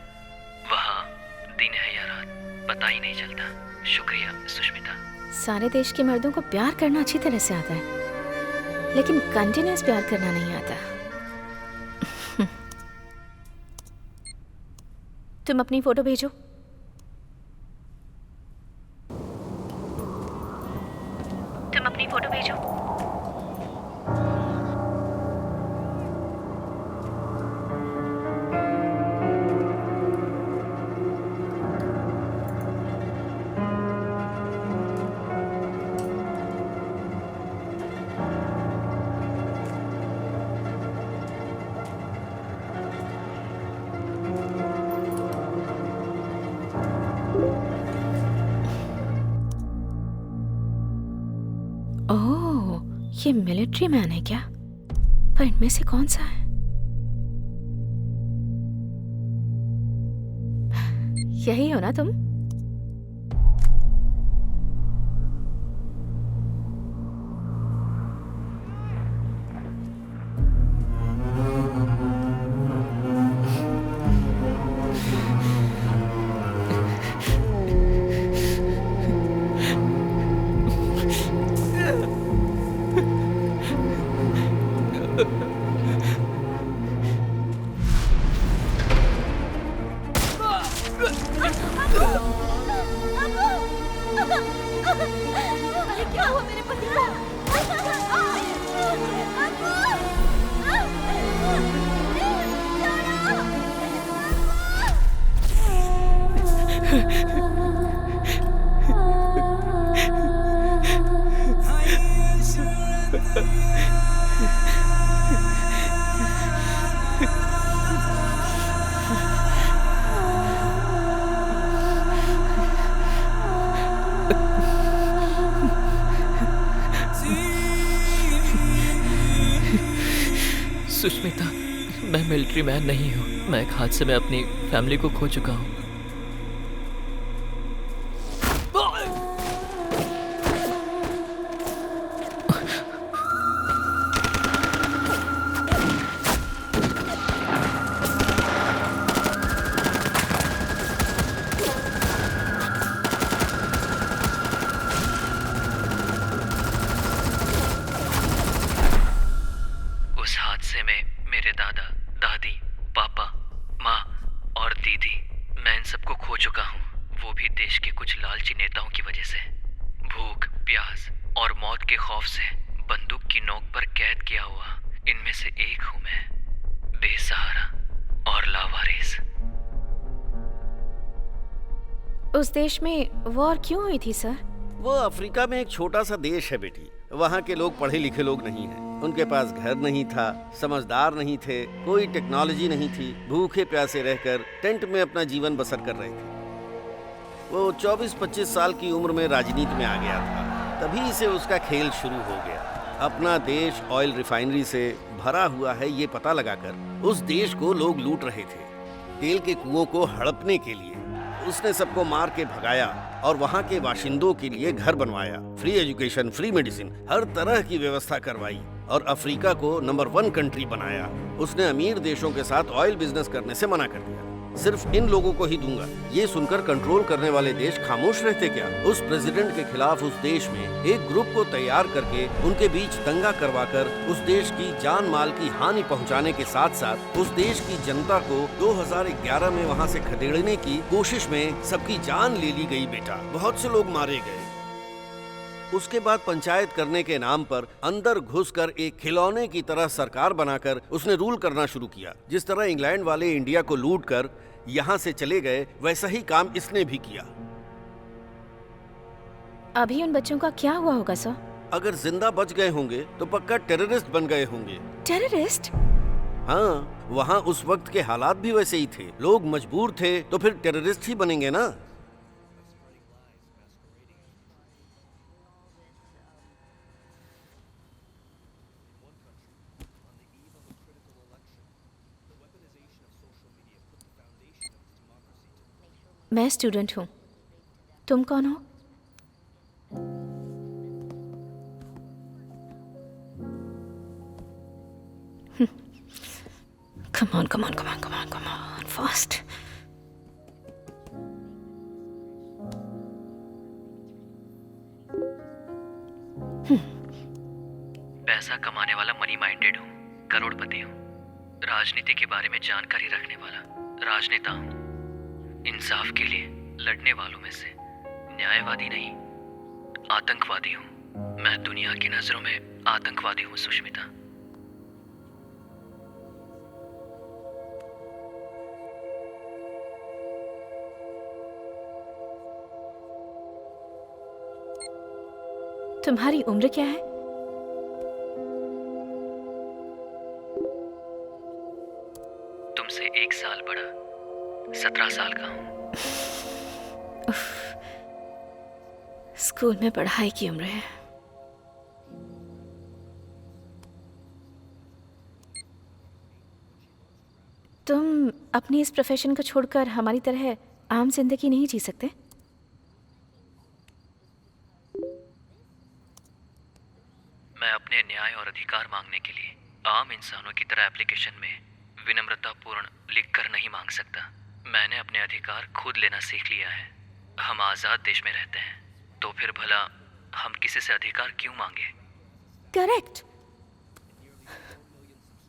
वहाँ दिन है या रात पता ही नहीं चलता। शुक्रिया सुष्मिता। सारे देश के मर्दों को प्यार करना अच्छी तरह से आता है, लेकिन कंटिन्यूअस प्यार करना नहीं आता। तुम अपनी फोटो भेजो। तुम अपनी फोटो भेजो। ओह, ये मिलिट्री मैन है क्या? पर इनमें से कौन सा है? यही हो ना तुम? क्या हुआ मेरे पति को? सुष्मिता, मैं मिलिट्री मैन नहीं हूँ। मैं एक हादसे में अपनी फैमिली को खो चुका हूँ। उस हादसे में मेरे दादा, दादी, पापा, माँ और दीदी, मैं इन सबको खो चुका हूँ। वो भी देश के कुछ लालची नेताओं की वजह से। भूख, प्यास और मौत के खौफ से बंदूक की नोक पर कैद किया हुआ इनमें से एक हूँ मैं, बेसहारा और लावारिस। उस देश में वॉर क्यों हुई थी सर? वो अफ्रीका में एक छोटा सा देश है बेटी। वहाँ के लोग पढ़े लिखे लोग नहीं हैं। उनके पास घर नहीं था, समझदार नहीं थे, कोई टेक्नोलॉजी नहीं थी। भूखे प्यासे रहकर टेंट में अपना जीवन बसर कर रहे थे। वो 24-25 साल की उम्र में राजनीति में आ गया था। तभी से उसका खेल शुरू हो गया। अपना देश ऑयल रिफाइनरी से भरा हुआ है ये पता लगाकर उस देश को लोग लूट रहे थे। तेल के कुओं को हड़पने के लिए उसने सबको मार के भगाया और वहाँ के बाशिंदों के लिए घर बनवाया। फ्री एजुकेशन, फ्री मेडिसिन, हर तरह की व्यवस्था करवाई और अफ्रीका को नंबर 1 कंट्री बनाया। उसने अमीर देशों के साथ ऑयल बिजनेस करने से मना कर दिया। सिर्फ इन लोगों को ही दूंगा। ये सुनकर कंट्रोल करने वाले देश खामोश रहते क्या? उस प्रेसिडेंट के खिलाफ उस देश में एक ग्रुप को तैयार करके उनके बीच दंगा करवाकर उस देश की जान माल की हानि पहुंचाने के साथ साथ उस देश की जनता को 2011 में वहां से खदेड़ने की कोशिश में सबकी जान ले ली गई बेटा। बहुत से लोग मारे गए। उसके बाद पंचायत करने के नाम पर अंदर घुसकर एक खिलौने की तरह सरकार बनाकर उसने रूल करना शुरू किया। जिस तरह इंग्लैंड वाले इंडिया को लूट कर यहाँ से चले गए, वैसा ही काम इसने भी किया। अभी उन बच्चों का क्या हुआ होगा सर? अगर जिंदा बच गए होंगे तो पक्का टेररिस्ट बन गए होंगे। टेररिस्ट? हाँ, वहाँ उस वक्त के हालात भी वैसे ही थे। लोग मजबूर थे तो फिर टेररिस्ट ही बनेंगे ना। मैं स्टूडेंट हूँ। तुम कौन हो? Come on, come on, come on, come on, come on, fast. पैसा कमाने वाला मनी माइंडेड हूँ, करोड़पति हूँ, राजनीति के बारे में जानकारी रखने वाला राजनेता हूँ, इंसाफ के लिए लड़ने वालों में से न्यायवादी नहीं, आतंकवादी हूँ। मैं दुनिया की नजरों में आतंकवादी हूँ सुष्मिता। तुम्हारी उम्र क्या है? तुमसे 1 साल बड़ा, 17 साल का हूँ। स्कूल में पढ़ाई की उम्र है। तुम अपनी इस प्रोफेशन को छोड़कर हमारी तरह आम जिंदगी नहीं जी सकते? मैं अपने न्याय और अधिकार मांगने के लिए आम इंसानों की तरह एप्लीकेशन में विनम्रतापूर्ण लिखकर नहीं मांग सकता। मैंने अपने अधिकार खुद लेना सीख लिया है। हम आजाद देश में रहते हैं, तो फिर भला हम किसी से अधिकार क्यों मांगे? Correct,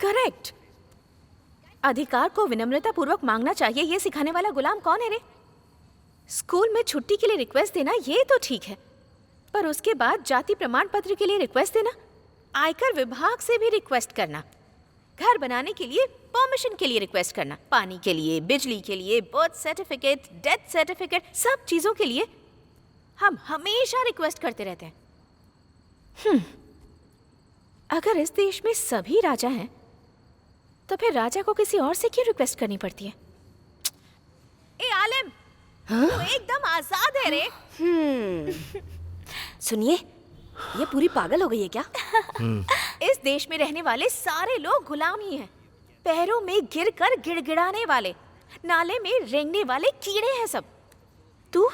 correct. अधिकार को विनम्रता पूर्वक मांगना चाहिए, ये सिखाने वाला गुलाम कौन है रे? स्कूल में छुट्टी के लिए रिक्वेस्ट देना ये तो ठीक है, पर उसके बाद जाति प्रमाण पत्र के लिए रिक्वेस्ट देना, आयकर विभाग से भी रिक्वेस्ट करना, घर बनाने के लिए परमिशन के लिए रिक्वेस्ट करना, पानी के लिए, बिजली के लिए, बर्थ सर्टिफिकेट, डेथ सर्टिफिकेट, सब चीजों के लिए हम हमेशा रिक्वेस्ट करते रहते हैं। अगर इस देश में सभी राजा हैं, तो फिर राजा को किसी और से क्यों रिक्वेस्ट करनी पड़ती है? ए आलिम, तू एकदम आजाद है रे। सुनिए, ये पूरी पागल हो गई है क्या? इस देश में रहने वाले सारे लोग गुलाम ही हैं। पैरों में गिरकर गिड़गिड़ाने वाले, नाले में रेंगने वाले कीड़े हैं सब। तू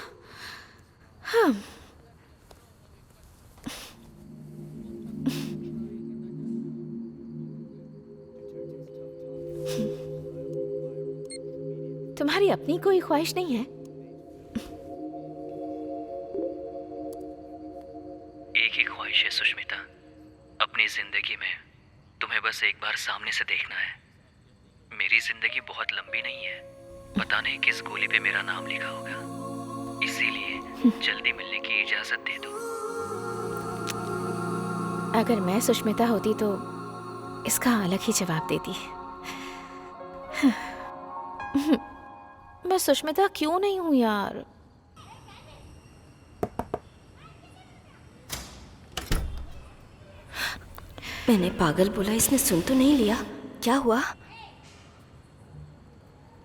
तुम्हारी अपनी कोई ख्वाहिश नहीं है? एक ही ख्वाहिश है सुष्मिता, अपनी जिंदगी में तुम्हें बस एक बार सामने से देखना है। मेरी जिंदगी बहुत लंबी नहीं है, पता नहीं किस गोली पे मेरा नाम लिखा होगा, इसीलिए जल्दी मिलने की इजाजत दे दो। अगर मैं सुष्मिता होती तो इसका अलग ही जवाब देती। मैं सुष्मिता क्यों नहीं हूं यार? मैंने पागल बोला, इसने सुन तो नहीं लिया। क्या हुआ?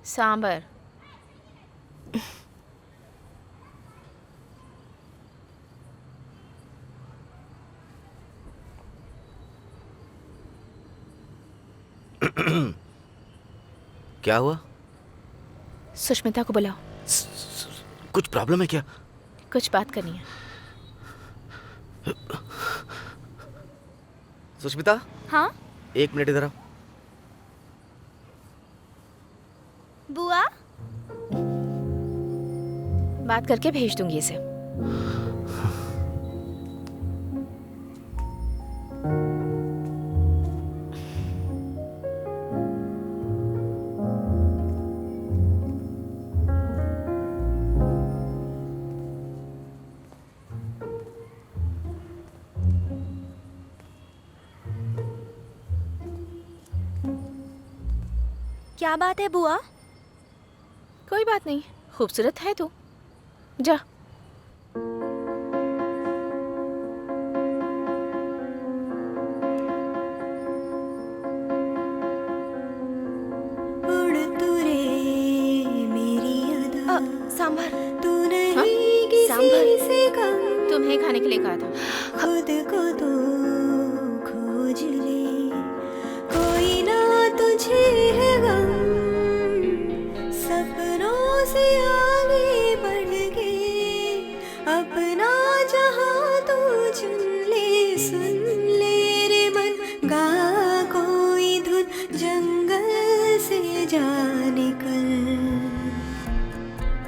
सांबर। क्या हुआ? सुष्मिता को बुलाओ। कुछ प्रॉब्लम है क्या? कुछ बात करनी है। सुष्मिता? हाँ? 1 मिनट इधर आओ। बुआ? बात करके भेज दूंगी इसे। क्या बात है बुआ? कोई बात नहीं, खूबसूरत है तू। जा। सांभर। सांभर तुम्हें खाने के लिए कहा था। खुद को तो खोज ले, कोई ना तुझे है गम, सपनों से आगे बढ़ के अपना जहां तू चुन ले। सुन ले रे मन, गा कोई धुन जंगल से जा निकल,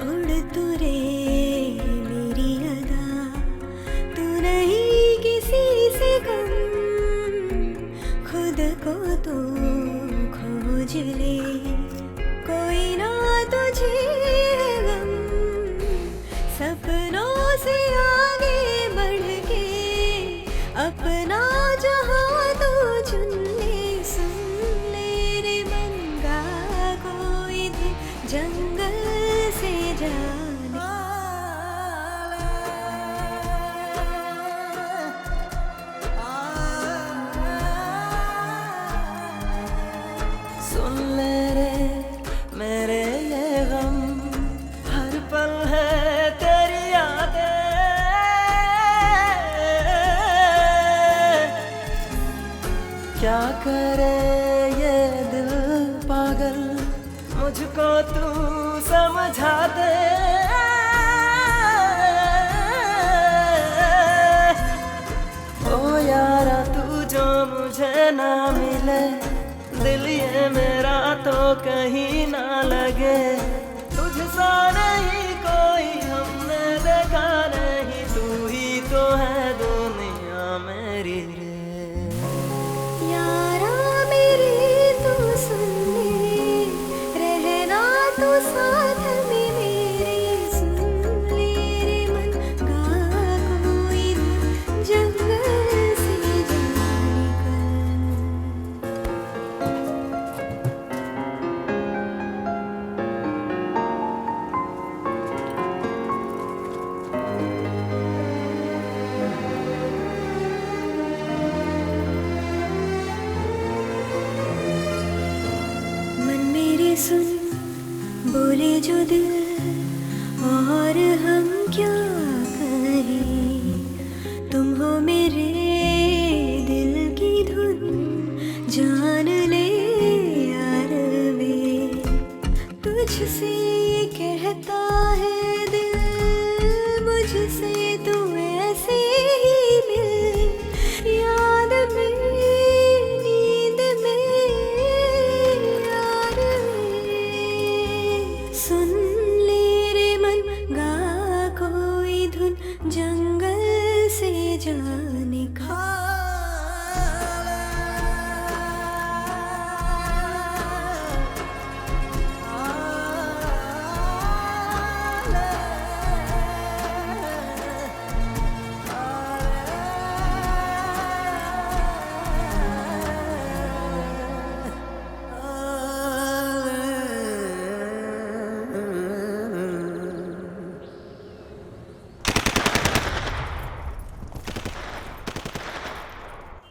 उड़ तू रे मेरी अदा, तू नहीं किसी से कम, खुद को तू खोज ले, कोई ना तुझे है गम, सपनों से आगे बढ़ के अपना जहां तू चुन ले, सुन ले रे बंगा कोई भी जंगल से जाने, सुन ले रे मेरे ये गम, हर पल है तेरी यादें, क्या करे ये दिल पागल, मुझको तू समझा दे, ओ यारा तू जो मुझे ना मिले, दिल ये मेरा तो कहीं ना लगे, तुझसा नहीं कोई हमने देखा नहीं, तू ही तो है दुनिया मेरी रे, यारा मेरे तू सुन ले, रहना तू साथ में मेरे, सुन ले रे मन का कोई जंगल से जा मन मेरे सुन बोले जो दिल, और हम क्या कहें, तुम हो मेरे दिल की धुन, जान ले यार वे, तुझसे कहता है दिल, मुझसे तू ऐसे ही मिल, याद में नींद में यार वे, सुन ले रे मन गा कोई धुन, जंगल से जाने का,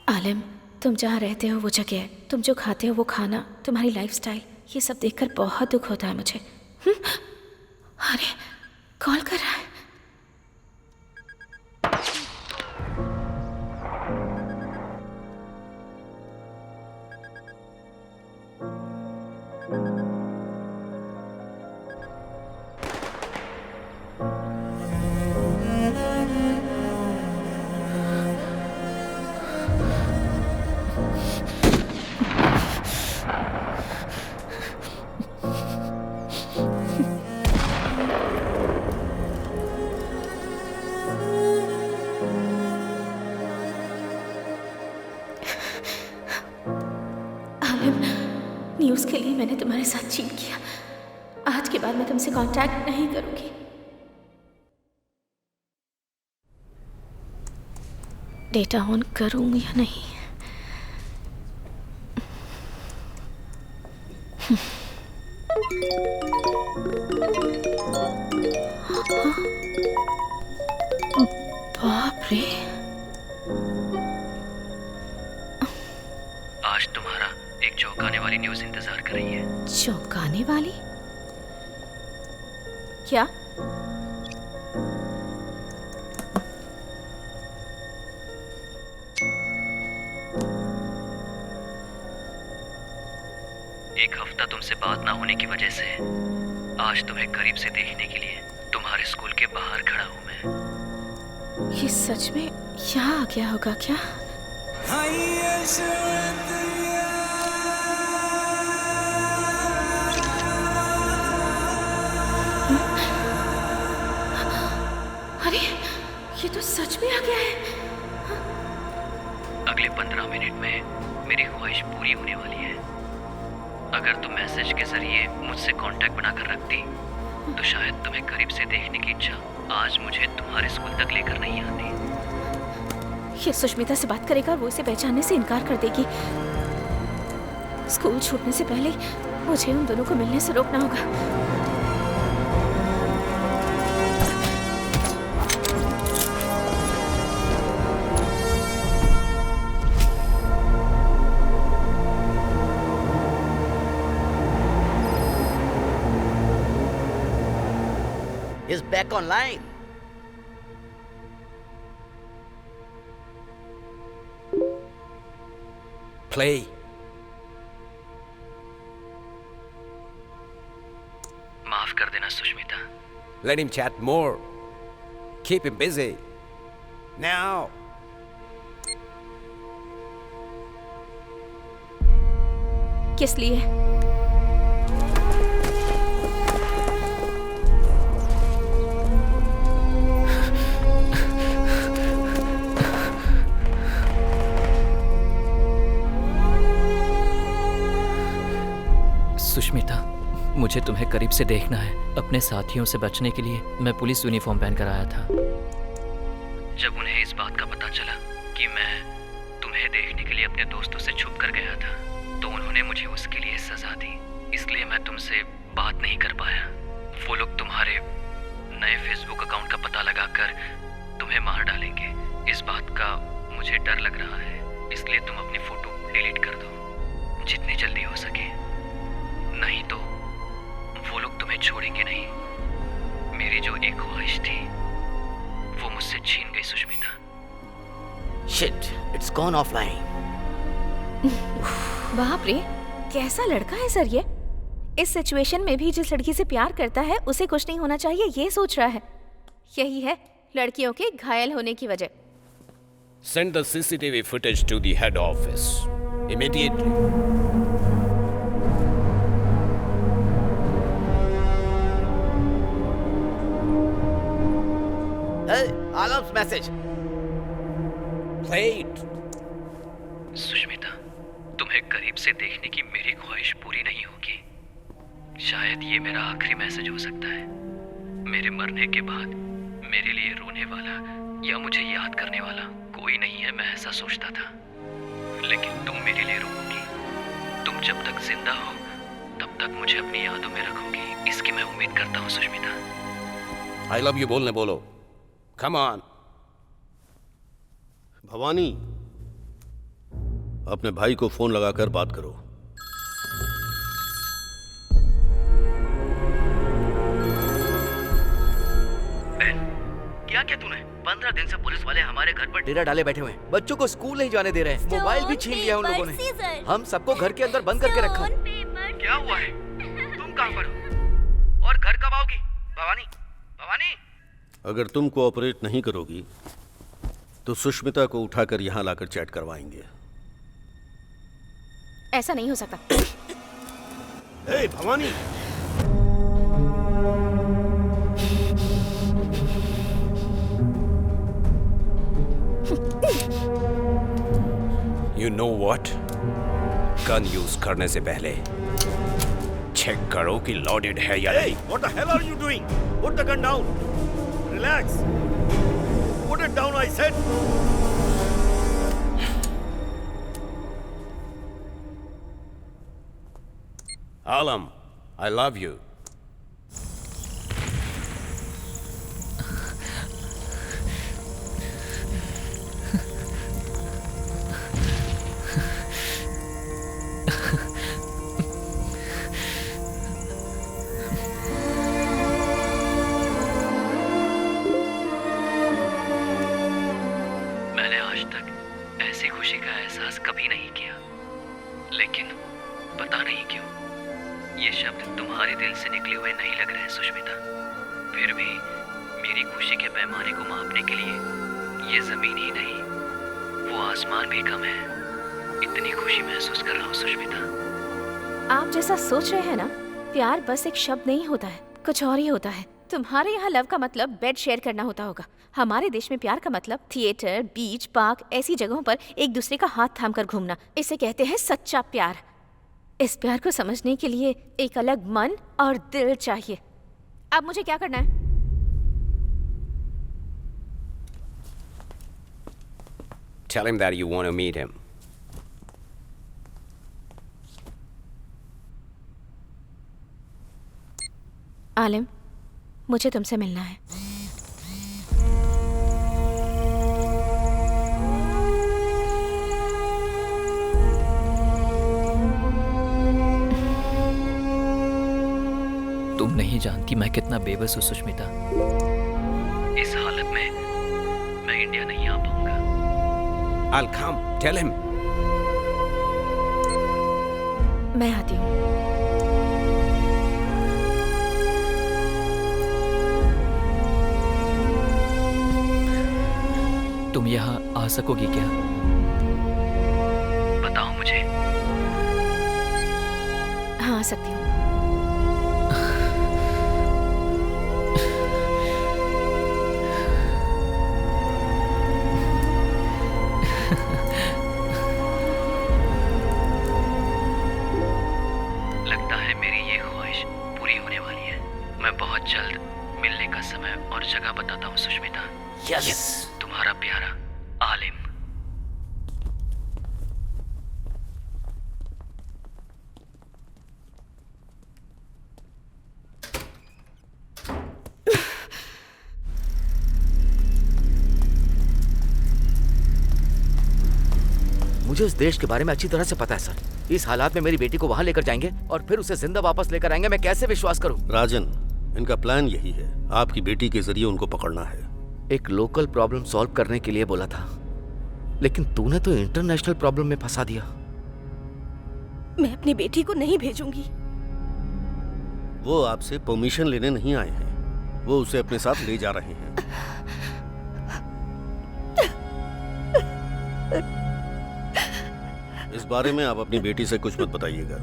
आलिम, तुम जहाँ रहते हो वो जगह, तुम जो खाते हो वो खाना, तुम्हारी लाइफस्टाइल, ये सब देखकर बहुत दुख होता है मुझे। अरे कॉल कर रहा है। न्यूज़ के लिए मैंने तुम्हारे साथ चीट किया। आज के बाद मैं तुमसे कांटेक्ट नहीं करूंगी। डेटा ऑन करूं या नहीं? बाप रे, आज तुम्हारा एक चौंकाने वाली न्यूज़ इंतजार कर रही है। चौंकाने वाली? क्या? एक हफ्ता तुमसे बात ना होने की वजह से आज तुम्हें करीब से देखने के लिए तुम्हारे स्कूल के बाहर खड़ा हूं मैं। ये सच में यहाँ आ गया होगा क्या? में मेरी ख्वाहिश पूरी होने वाली है। अगर तुम मैसेज के जरिए मुझसे कांटेक्ट बनाकर रखती तो शायद तुम्हें करीब से देखने की इच्छा आज मुझे तुम्हारे स्कूल तक लेकर नहीं आती। ये सुष्मिता से बात करेगा, वो इसे पहचानने से इनकार कर देगी। स्कूल छूटने से पहले मुझे उन दोनों को मिलने से रोकना होगा। Is back online. Play. माफ कर देना Sushmita. Let him chat more. Keep him busy. Now. किस लिए? सुष्मिता, मुझे तुम्हें करीब से देखना है। अपने साथियों से बचने के लिए मैं पुलिस यूनिफॉर्म पहन कर आया था। जब उन्हें इस बात का पता चला कि मैं तुम्हें देखने के लिए अपने दोस्तों से छुप कर गया था तो उन्होंने मुझे उसके लिए सजा दी। इसलिए मैं तुमसे बात नहीं कर पाया। वो लोग तुम्हारे नए फेसबुक अकाउंट का पता लगाकर तुम्हें मार डालेंगे। इस बात का मुझे डर लग रहा है, इसलिए तुम अपनी फोटो डिलीट कर दो जितनी जल्दी हो सके, नहीं तो वो लोग तुम्हें छोड़ेंगे नहीं। मेरी जो एक ख्वाहिश थी वो मुझसे छीन गई Sushmita. Shit, it's gone offline. बाप रे, कैसा लड़का है सर ये। इस सिचुएशन में भी जिस लड़की से प्यार करता है उसे कुछ नहीं होना चाहिए ये सोच रहा है। यही है लड़कियों के घायल होने की वजह। Send the CCTV footage to the head office immediately. Hey, Alam's message. Play it. Sushmita, तुम्हें करीब से देखने की मेरी ख्वाहिश पूरी नहीं होगी। शायद ये मेरा आखिरी मैसेज हो सकता है। मेरे मरने के बाद मेरे लिए रोने वाला या मुझे याद करने वाला कोई नहीं है, मैं ऐसा सोचता था। लेकिन तुम मेरे लिए रोओगी। तुम जब तक जिंदा हो तब तक मुझे अपनी यादों में रखोगी, इसकी मैं उम्मीद करता हूँ सुष्मिता। I love you बोलने बोलो। Come on. भवानी, अपने भाई को फोन लगाकर बात करो। क्या क्या तूने? 15 दिन से पुलिस वाले हमारे घर पर डेरा डाले बैठे हुए हैं। बच्चों को स्कूल नहीं जाने दे रहे हैं। मोबाइल भी छीन लिया उन लोगों ने। हम सबको घर के अंदर बंद करके रखा। क्या हुआ है? तुम कहाँ पर हो? और घर कब आओगी? भवानी, भवानी। अगर तुम कोऑपरेट नहीं करोगी तो सुष्मिता को उठाकर यहाँ लाकर चैट करवाएंगे। ऐसा नहीं हो सकता। ए, Bhavani. You know what? Gun use करने से पहले चेक करो कि लोडेड है या नहीं। What the hell are you doing? Put the gun down. Relax. Put it down, I said. Alam, I love you. मैंने आज तक ऐसी खुशी का एहसास कभी नहीं किया, लेकिन पता नहीं क्यों ये शब्द तुम्हारे दिल से निकले हुए नहीं लग रहे सुष्मिता। फिर भी मेरी खुशी के पैमाने को मापने के लिए ये जमीन ही नहीं, वो आसमान भी कम है। इतनी खुशी महसूस कर रहा हूँ सुष्मिता। आप जैसा सोच रहे हैं ना, प्यार बस एक शब्द नहीं होता है, कुछ और ही होता है। तुम्हारे यहाँ लव का मतलब बेड शेयर करना होता होगा। हमारे देश में प्यार का मतलब थिएटर, बीच, पार्क ऐसी जगहों पर एक दूसरे का हाथ थामकर घूमना। इसे कहते हैं सच्चा प्यार। इस प्यार को समझने के लिए एक अलग मन और दिल चाहिए। अब मुझे क्या करना है? Tell him that you want to meet him. आलिम, मुझे तुमसे मिलना है। तुम नहीं जानती मैं कितना बेबस हूँ सुष्मिता। इस हालत में मैं इंडिया नहीं आ पाऊंगा। I'll come. Tell him. मैं आती हूँ। तुम यहाँ आ सकोगी क्या? बताओ मुझे। हाँ, आ सकती हूँ। लगता है मेरी ये ख्वाहिश पूरी होने वाली है। मैं बहुत जल्द मिलने का समय और जगह बताता हूँ सुष्मिता। Yes. तुम्हारा प्यारा आलिम। मुझे इस देश के बारे में अच्छी तरह से पता है सर। इस हालात में मेरी बेटी को वहाँ लेकर जाएंगे और फिर उसे जिंदा वापस लेकर आएंगे। मैं कैसे विश्वास करूँ? राजन, इनका प्लान यही है, आपकी बेटी के जरिए उनको पकड़ना है। एक लोकल प्रॉब्लम सॉल्व करने के लिए बोला था, लेकिन तूने तो इंटरनेशनल प्रॉब्लम में फंसा दिया। मैं अपनी बेटी को नहीं भेजूंगी। वो आपसे परमिशन लेने नहीं आए हैं, वो उसे अपने साथ ले जा रहे हैं। इस बारे में आप अपनी बेटी से कुछ मत बताइएगा।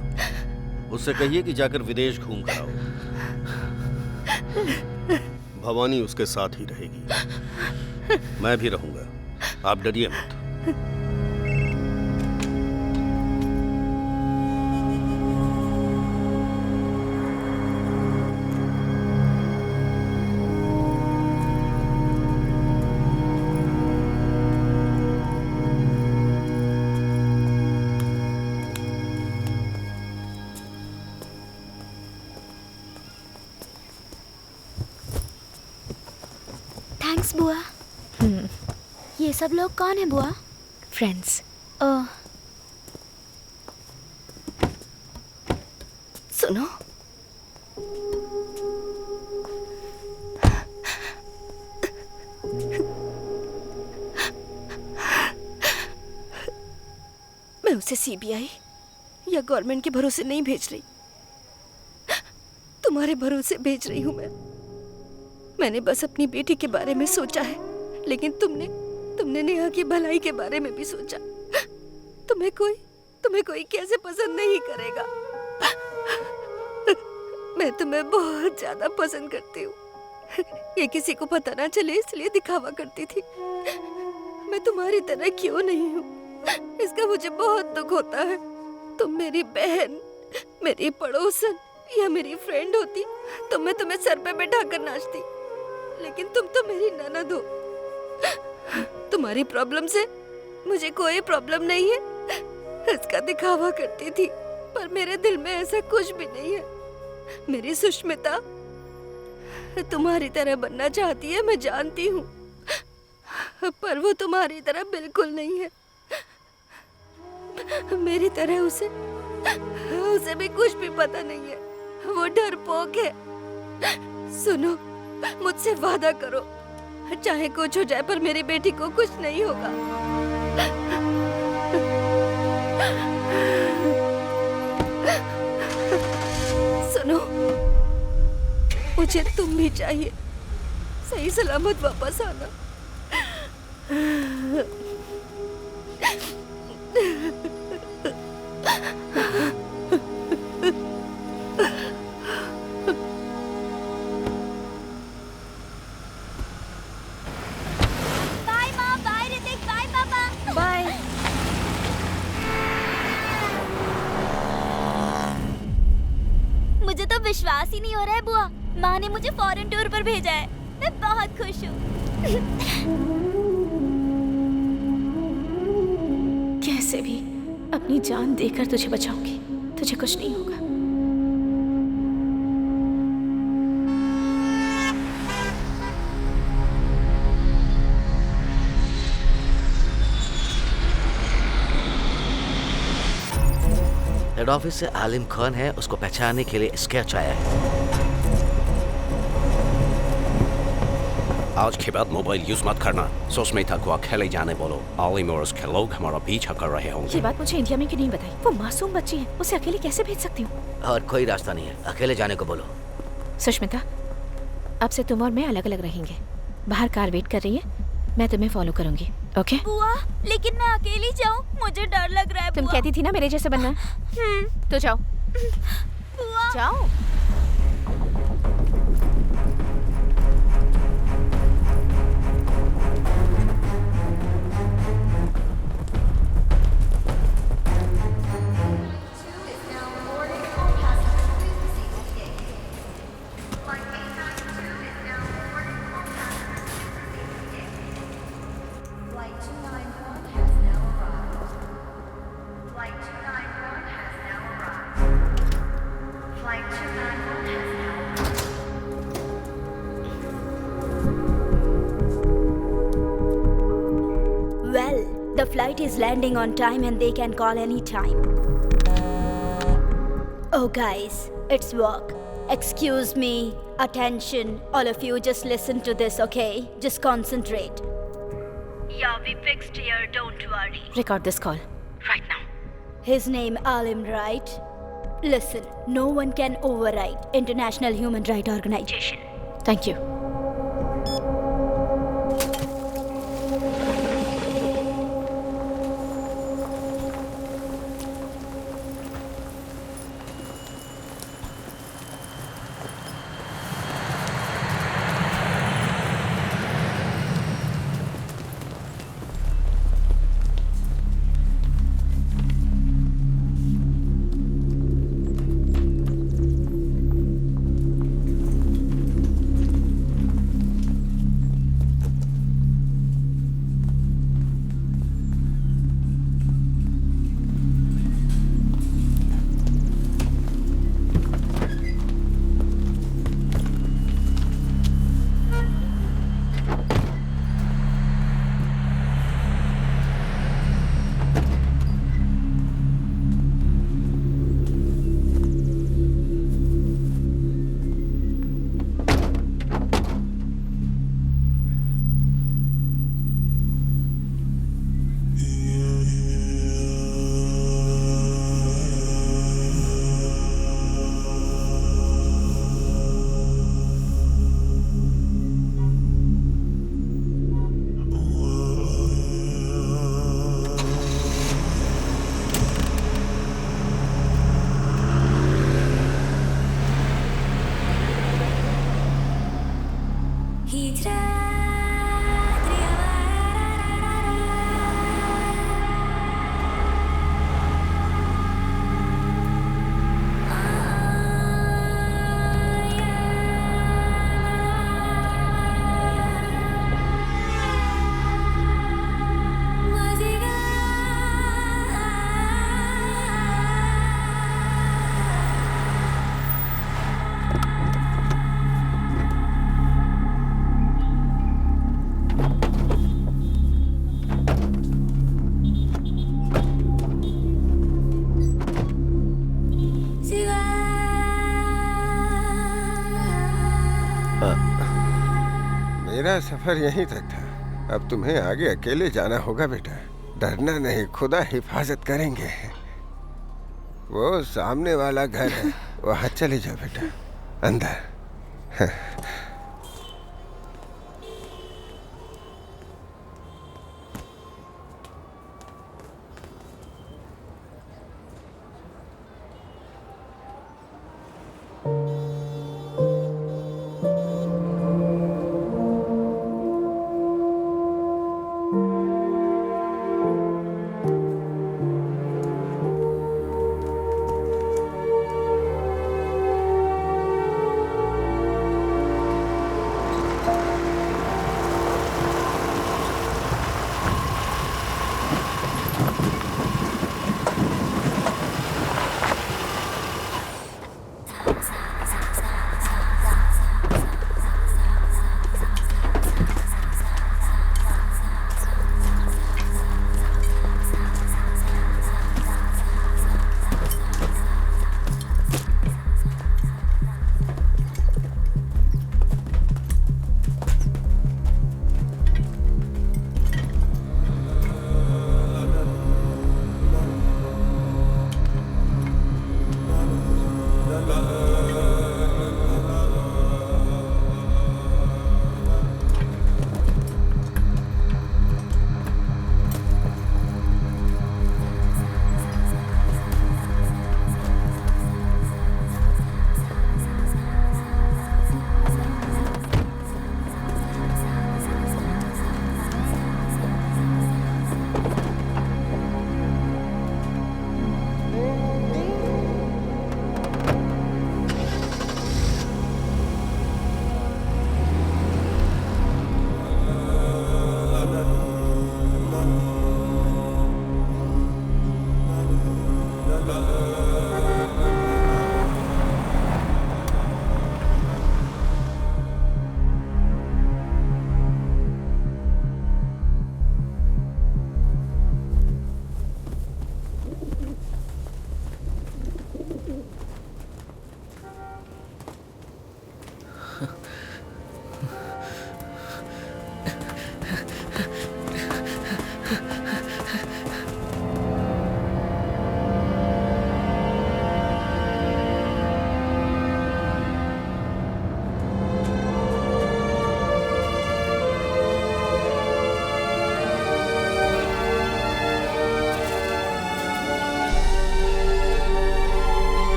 उससे कहिए कि जाकर विदेश घूम कर आओ। भवानी उसके साथ ही रहेगी, मैं भी रहूंगा। आप डरिए मत। थैंक्स बुआ। ये सब लोग कौन है बुआ? फ्रेंड्स। ओह, सुनो, मैं उसे सीबीआई या गवर्नमेंट के भरोसे नहीं भेज रही, तुम्हारे भरोसे भेज रही हूँ मैं। मैंने बस अपनी बेटी के बारे में सोचा है, लेकिन तुमने नेहा की भलाई के बारे में भी सोचा। तुम्हें कोई कैसे पसंद नहीं करेगा। मैं तुम्हें बहुत ज्यादा पसंद करती हूँ। ये किसी को पता ना चले इसलिए दिखावा करती थी। मैं तुम्हारी तरह क्यों नहीं हूँ, इसका मुझे बहुत दुख होता है। तुम मेरी बहन, मेरी पड़ोसन या मेरी फ्रेंड होती तो मैं तुम्हें सर पे बैठा कर नाचती, लेकिन तुम तो मेरी ननद हो। तुम्हारी प्रॉब्लम से मुझे कोई प्रॉब्लम नहीं है, इसका दिखावा करती थी, पर मेरे दिल में ऐसा कुछ भी नहीं है। मेरी सुष्मिता तुम्हारी तरह बनना चाहती है, मैं जानती हूँ, पर वो तुम्हारी तरह बिल्कुल नहीं है। मेरी तरह उसे भी कुछ भी पता नहीं है। वो डरपोक है। सुनो, मुझसे वादा करो, चाहे कुछ हो जाए पर मेरी बेटी को कुछ नहीं होगा। सुनो, मुझे तुम भी चाहिए। सही सलामत वापस आना। विश्वास ही नहीं हो रहा है बुआ, माँ ने मुझे फॉरेन टूर पर भेजा है। मैं बहुत खुश हूँ। कैसे भी अपनी जान देकर तुझे बचाऊंगी, तुझे कुछ नहीं होगा। हेड ऑफिस से आलिम खान है, उसको पहचानने के लिए स्केच आया है। आज के बाद मोबाइल यूज मत करना। सुष्मिता को अकेले जाने बोलो। आलिम और उसके लोग हमारा पीछा कर रहे होंगे। ये बात मुझे इंडिया में क्यों नहीं बताई? वो मासूम बच्ची है, उसे अकेले कैसे भेज सकती हूँ? और कोई रास्ता नहीं है, अकेले जाने को बोलो। सुष्मिता, अब से तुम और मैं अलग अलग रहेंगे। बाहर कार वेट कर रही है, मैं तुम्हें फॉलो करूंगी। ओके? बुआ, लेकिन मैं अकेली जाऊँ, मुझे डर लग रहा है। तुम बुआ। कहती थी ना मेरे जैसे बनना। तो जाओ। बुआ। जाओ। Well, the flight is landing on time and they can call any time. Oh guys, it's work. Excuse me. Attention. All of you just listen to this, okay? Just concentrate. Yeah, we fixed here, don't worry. Record this call right now. His name Alim, right? Listen, no one can override International Human Rights Organization. Thank you. मेरा सफर यहीं तक था। अब तुम्हें आगे अकेले जाना होगा बेटा। डरना नहीं, खुदा हिफाजत करेंगे। वो सामने वाला घर है, वहाँ चले जाओ बेटा, अंदर।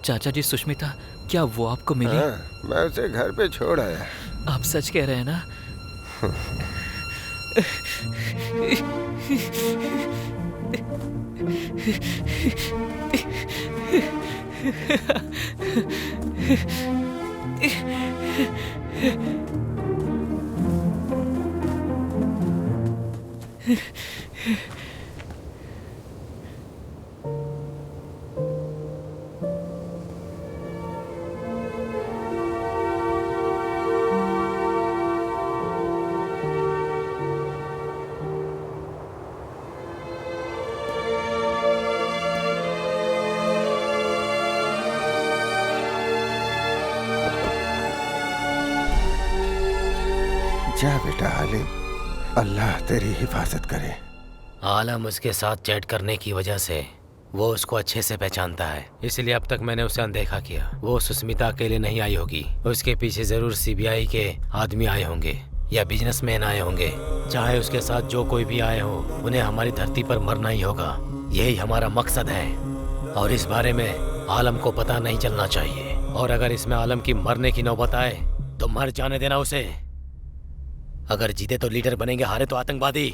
चाचा जी सुष्मिता, क्या वो आपको मिली? हाँ, मैं उसे घर पे छोड़ आया। आप सच कह रहे हैं ना? जा बेटा आलिम, अल्लाह तेरी हिफाजत करे। आलम उसके साथ चैट करने की वजह से वो उसको अच्छे से पहचानता है, इसलिए अब तक मैंने उसे अनदेखा किया। वो सुष्मिता अकेले नहीं आई होगी, उसके पीछे जरूर सीबीआई के आदमी आए होंगे या बिजनेसमैन आए होंगे। चाहे उसके साथ जो कोई भी आए हो, उन्हें हमारी धरती पर मरना ही होगा। यही हमारा मकसद है और इस बारे में आलम को पता नहीं चलना चाहिए। और अगर इसमें आलम की मरने की नौबत आए तो मर जाने देना उसे। अगर जीते तो लीडर बनेंगे, हारे तो आतंकवादी।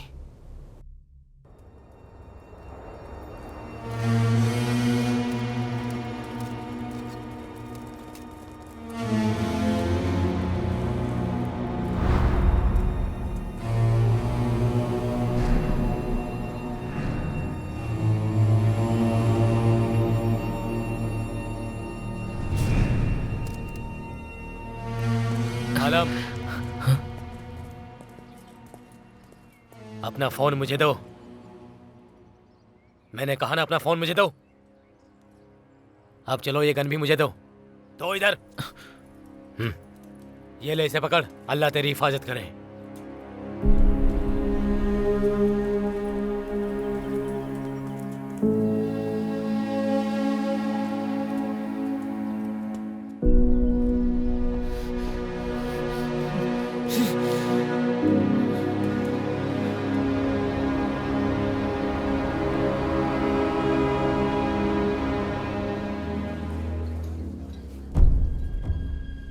आलम, अपना फोन मुझे दो। मैंने कहा ना, अपना फोन मुझे दो। अब चलो, ये गन भी मुझे दो। दो इधर। ये ले, इसे पकड़। अल्लाह तेरी हिफाजत करे।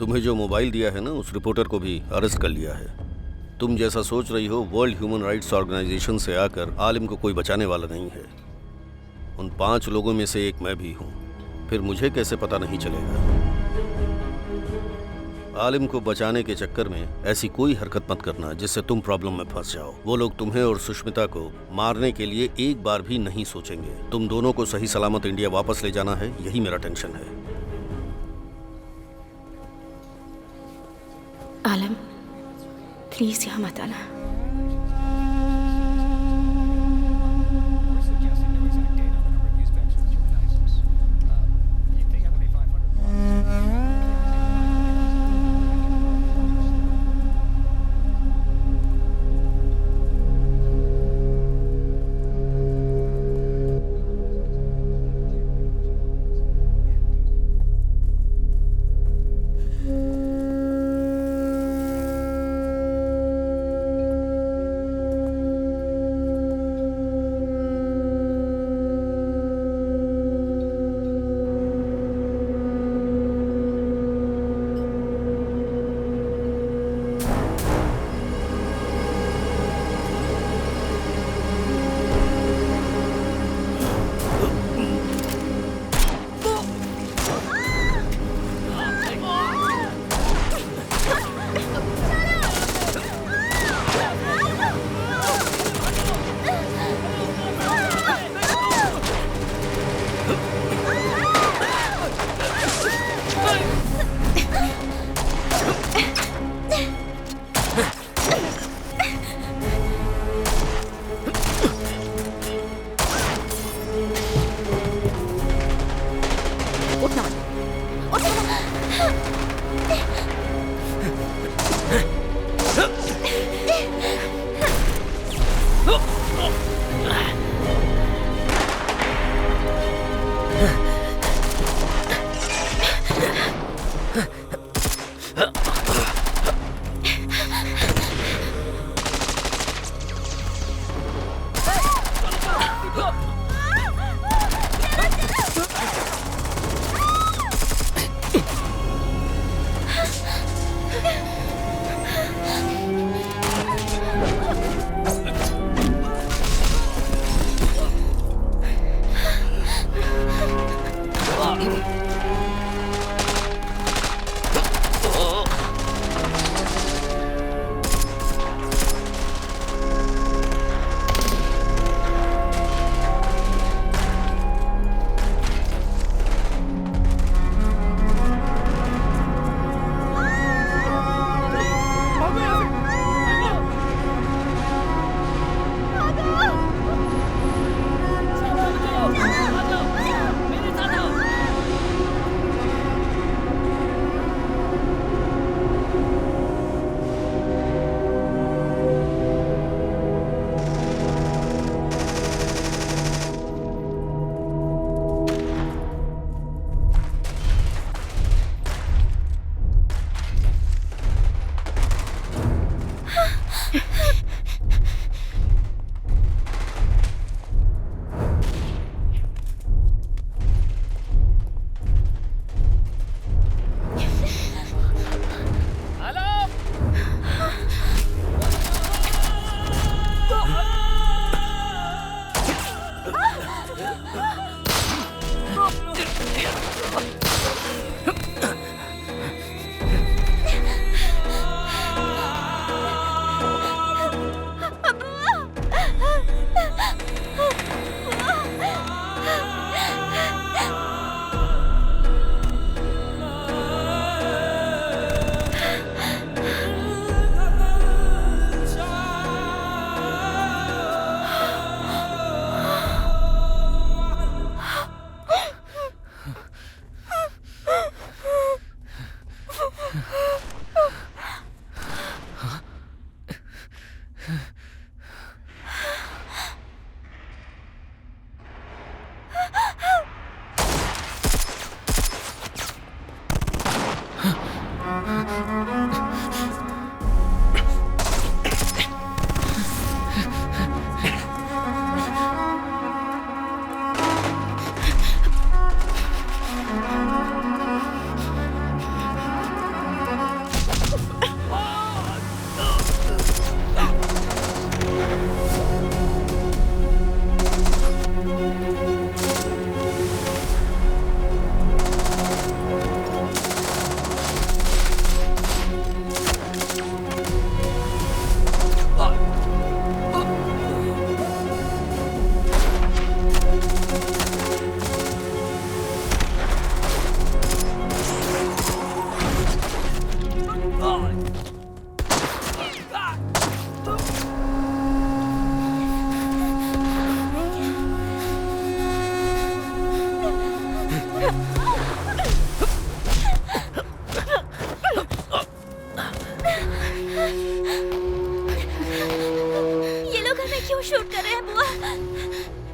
तुम्हें जो मोबाइल दिया है ना, उस रिपोर्टर को भी अरेस्ट कर लिया है। तुम जैसा सोच रही हो, वर्ल्ड ह्यूमन राइट्स ऑर्गेनाइजेशन से आकर आलिम को कोई बचाने वाला नहीं है। उन 5 लोगों में से एक मैं भी हूँ। फिर मुझे कैसे पता नहीं चलेगा? आलिम को बचाने के चक्कर में ऐसी कोई हरकत मत करना जिससे तुम प्रॉब्लम में फंस जाओ। वो लोग तुम्हें और सुष्मिता को मारने के लिए एक बार भी नहीं सोचेंगे। तुम दोनों को सही सलामत इंडिया वापस ले जाना है, यही मेरा टेंशन है। आलम, प्लीज यहाँ मत आना।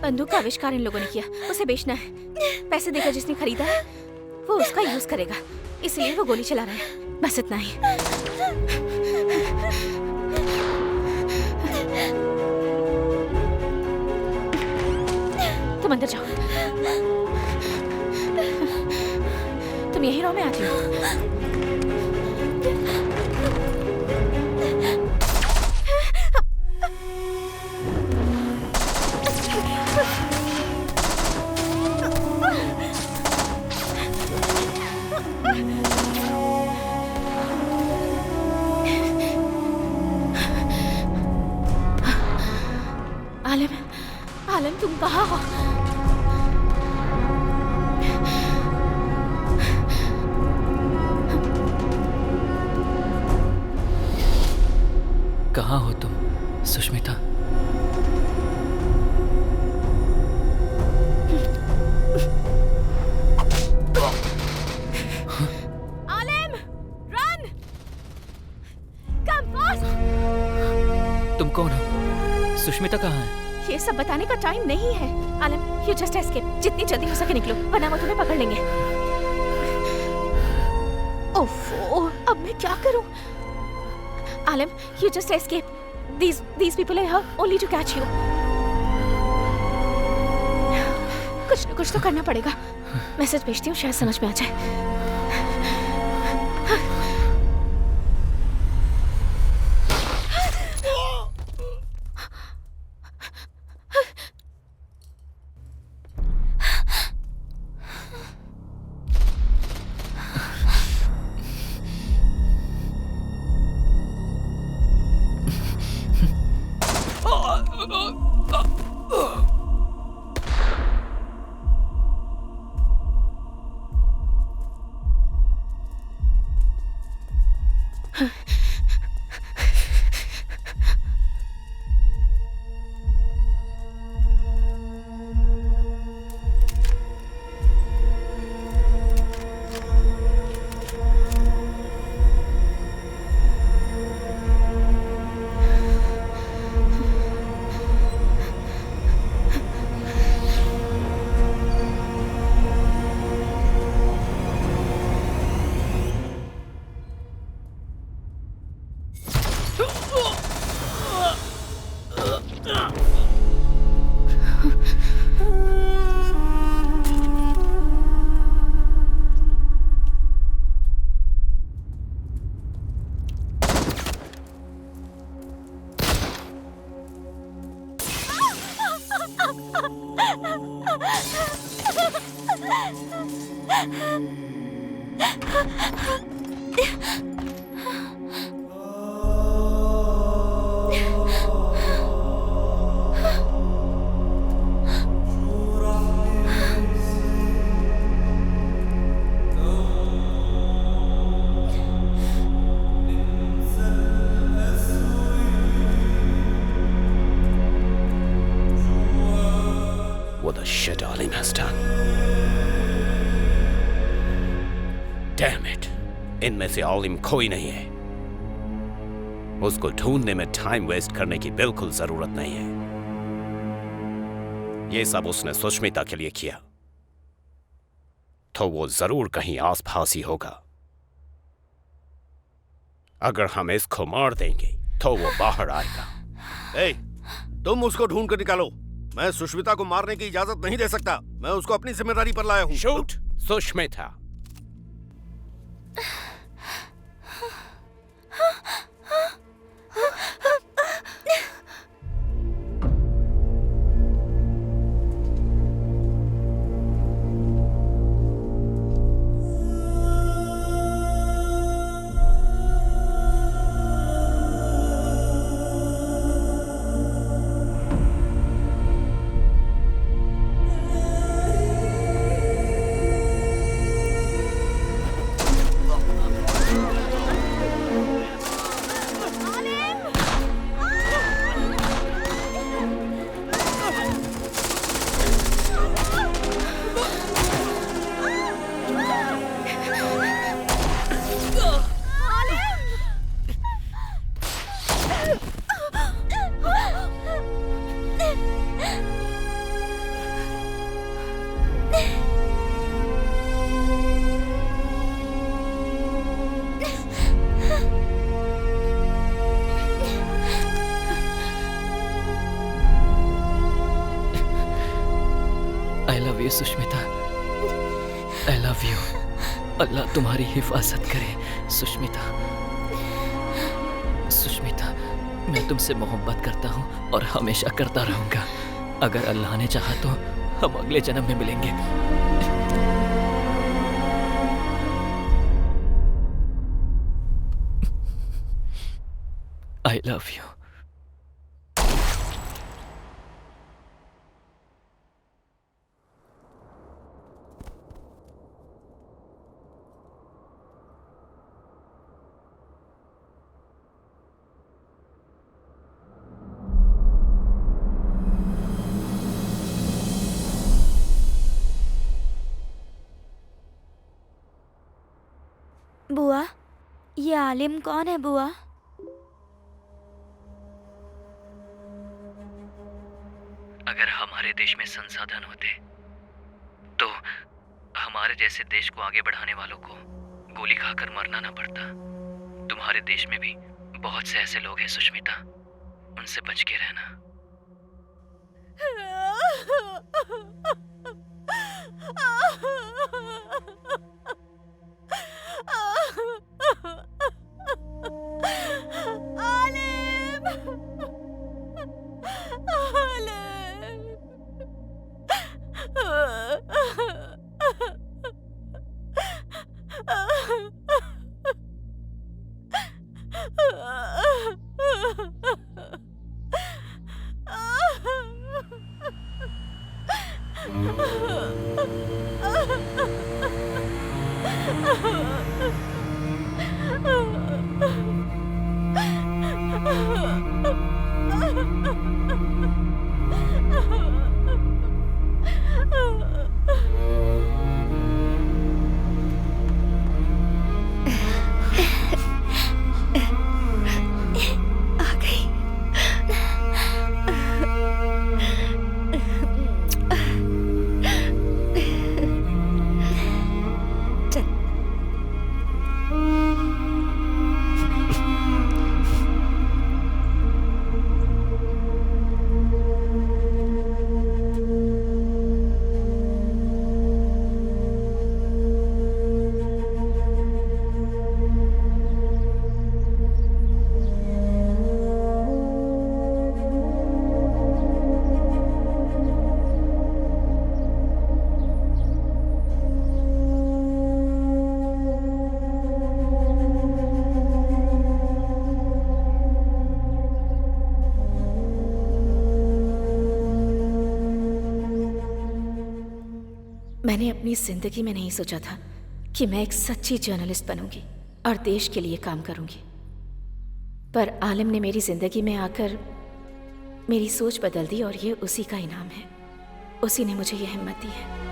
बंदूक का आविष्कार इन लोगों ने किया, उसे बेचना है। पैसे देकर जिसने खरीदा है वो उसका यूज करेगा, इसलिए वो गोली चला रहा है। बस इतना ही। तुम अंदर जाओ। तुम यही रहो, मैं आती हूँ। आलम, तुम कहाँ हो? कहाँ हो तुम सुष्मिता? आलम, रन! Come fast! तुम कौन हो? सुष्मिता कहाँ है? ये सब बताने का टाइम नहीं है। आलम, यू जस्ट एस्केप। जितनी जल्दी हो सके निकलो, वरना वो तुम्हें पकड़ लेंगे। ओफो, अब मैं क्या करूं? Alam, you just escape. These people are here only to catch you. कुछ न कुछ तो करना पड़ेगा। मैसेज भेजती हूँ, शायद समझ में आ जाए। What the shit Alim has done? Damn it! इनमें से आलिम कोई नहीं है। उसको ढूंढने में टाइम वेस्ट करने की बिल्कुल जरूरत नहीं है। ये सब उसने सुष्मिता के लिए किया, तो वो जरूर कहीं आसपास ही होगा। अगर हम इसको मार देंगे तो वो बाहर आएगा। ए, तुम उसको ढूंढ कर निकालो। मैं सुष्मिता को मारने की इजाजत नहीं दे सकता। मैं उसको अपनी जिम्मेदारी पर लाया हूँ। Shoot Sushmita. You Sushmita, I love you. Allah तुम्हारी हिफाजत करे सुष्मिता। सुष्मिता, मैं तुमसे मोहब्बत करता हूँ और हमेशा करता रहूंगा। अगर अल्लाह ने चाहा तो हम अगले जन्म में मिलेंगे। आई लव यू। बुआ, ये आलिम कौन है बुआ? अगर हमारे देश में संसाधन होते तो हमारे जैसे देश को आगे बढ़ाने वालों को गोली खाकर मरना ना पड़ता। तुम्हारे देश में भी बहुत से ऐसे लोग हैं सुष्मिता, उनसे बच के रहना। मैंने अपनी जिंदगी में नहीं सोचा था कि मैं एक सच्ची जर्नलिस्ट बनूंगी और देश के लिए काम करूंगी, पर आलिम ने मेरी जिंदगी में आकर मेरी सोच बदल दी और ये उसी का इनाम है। उसी ने मुझे ये हिम्मत दी है।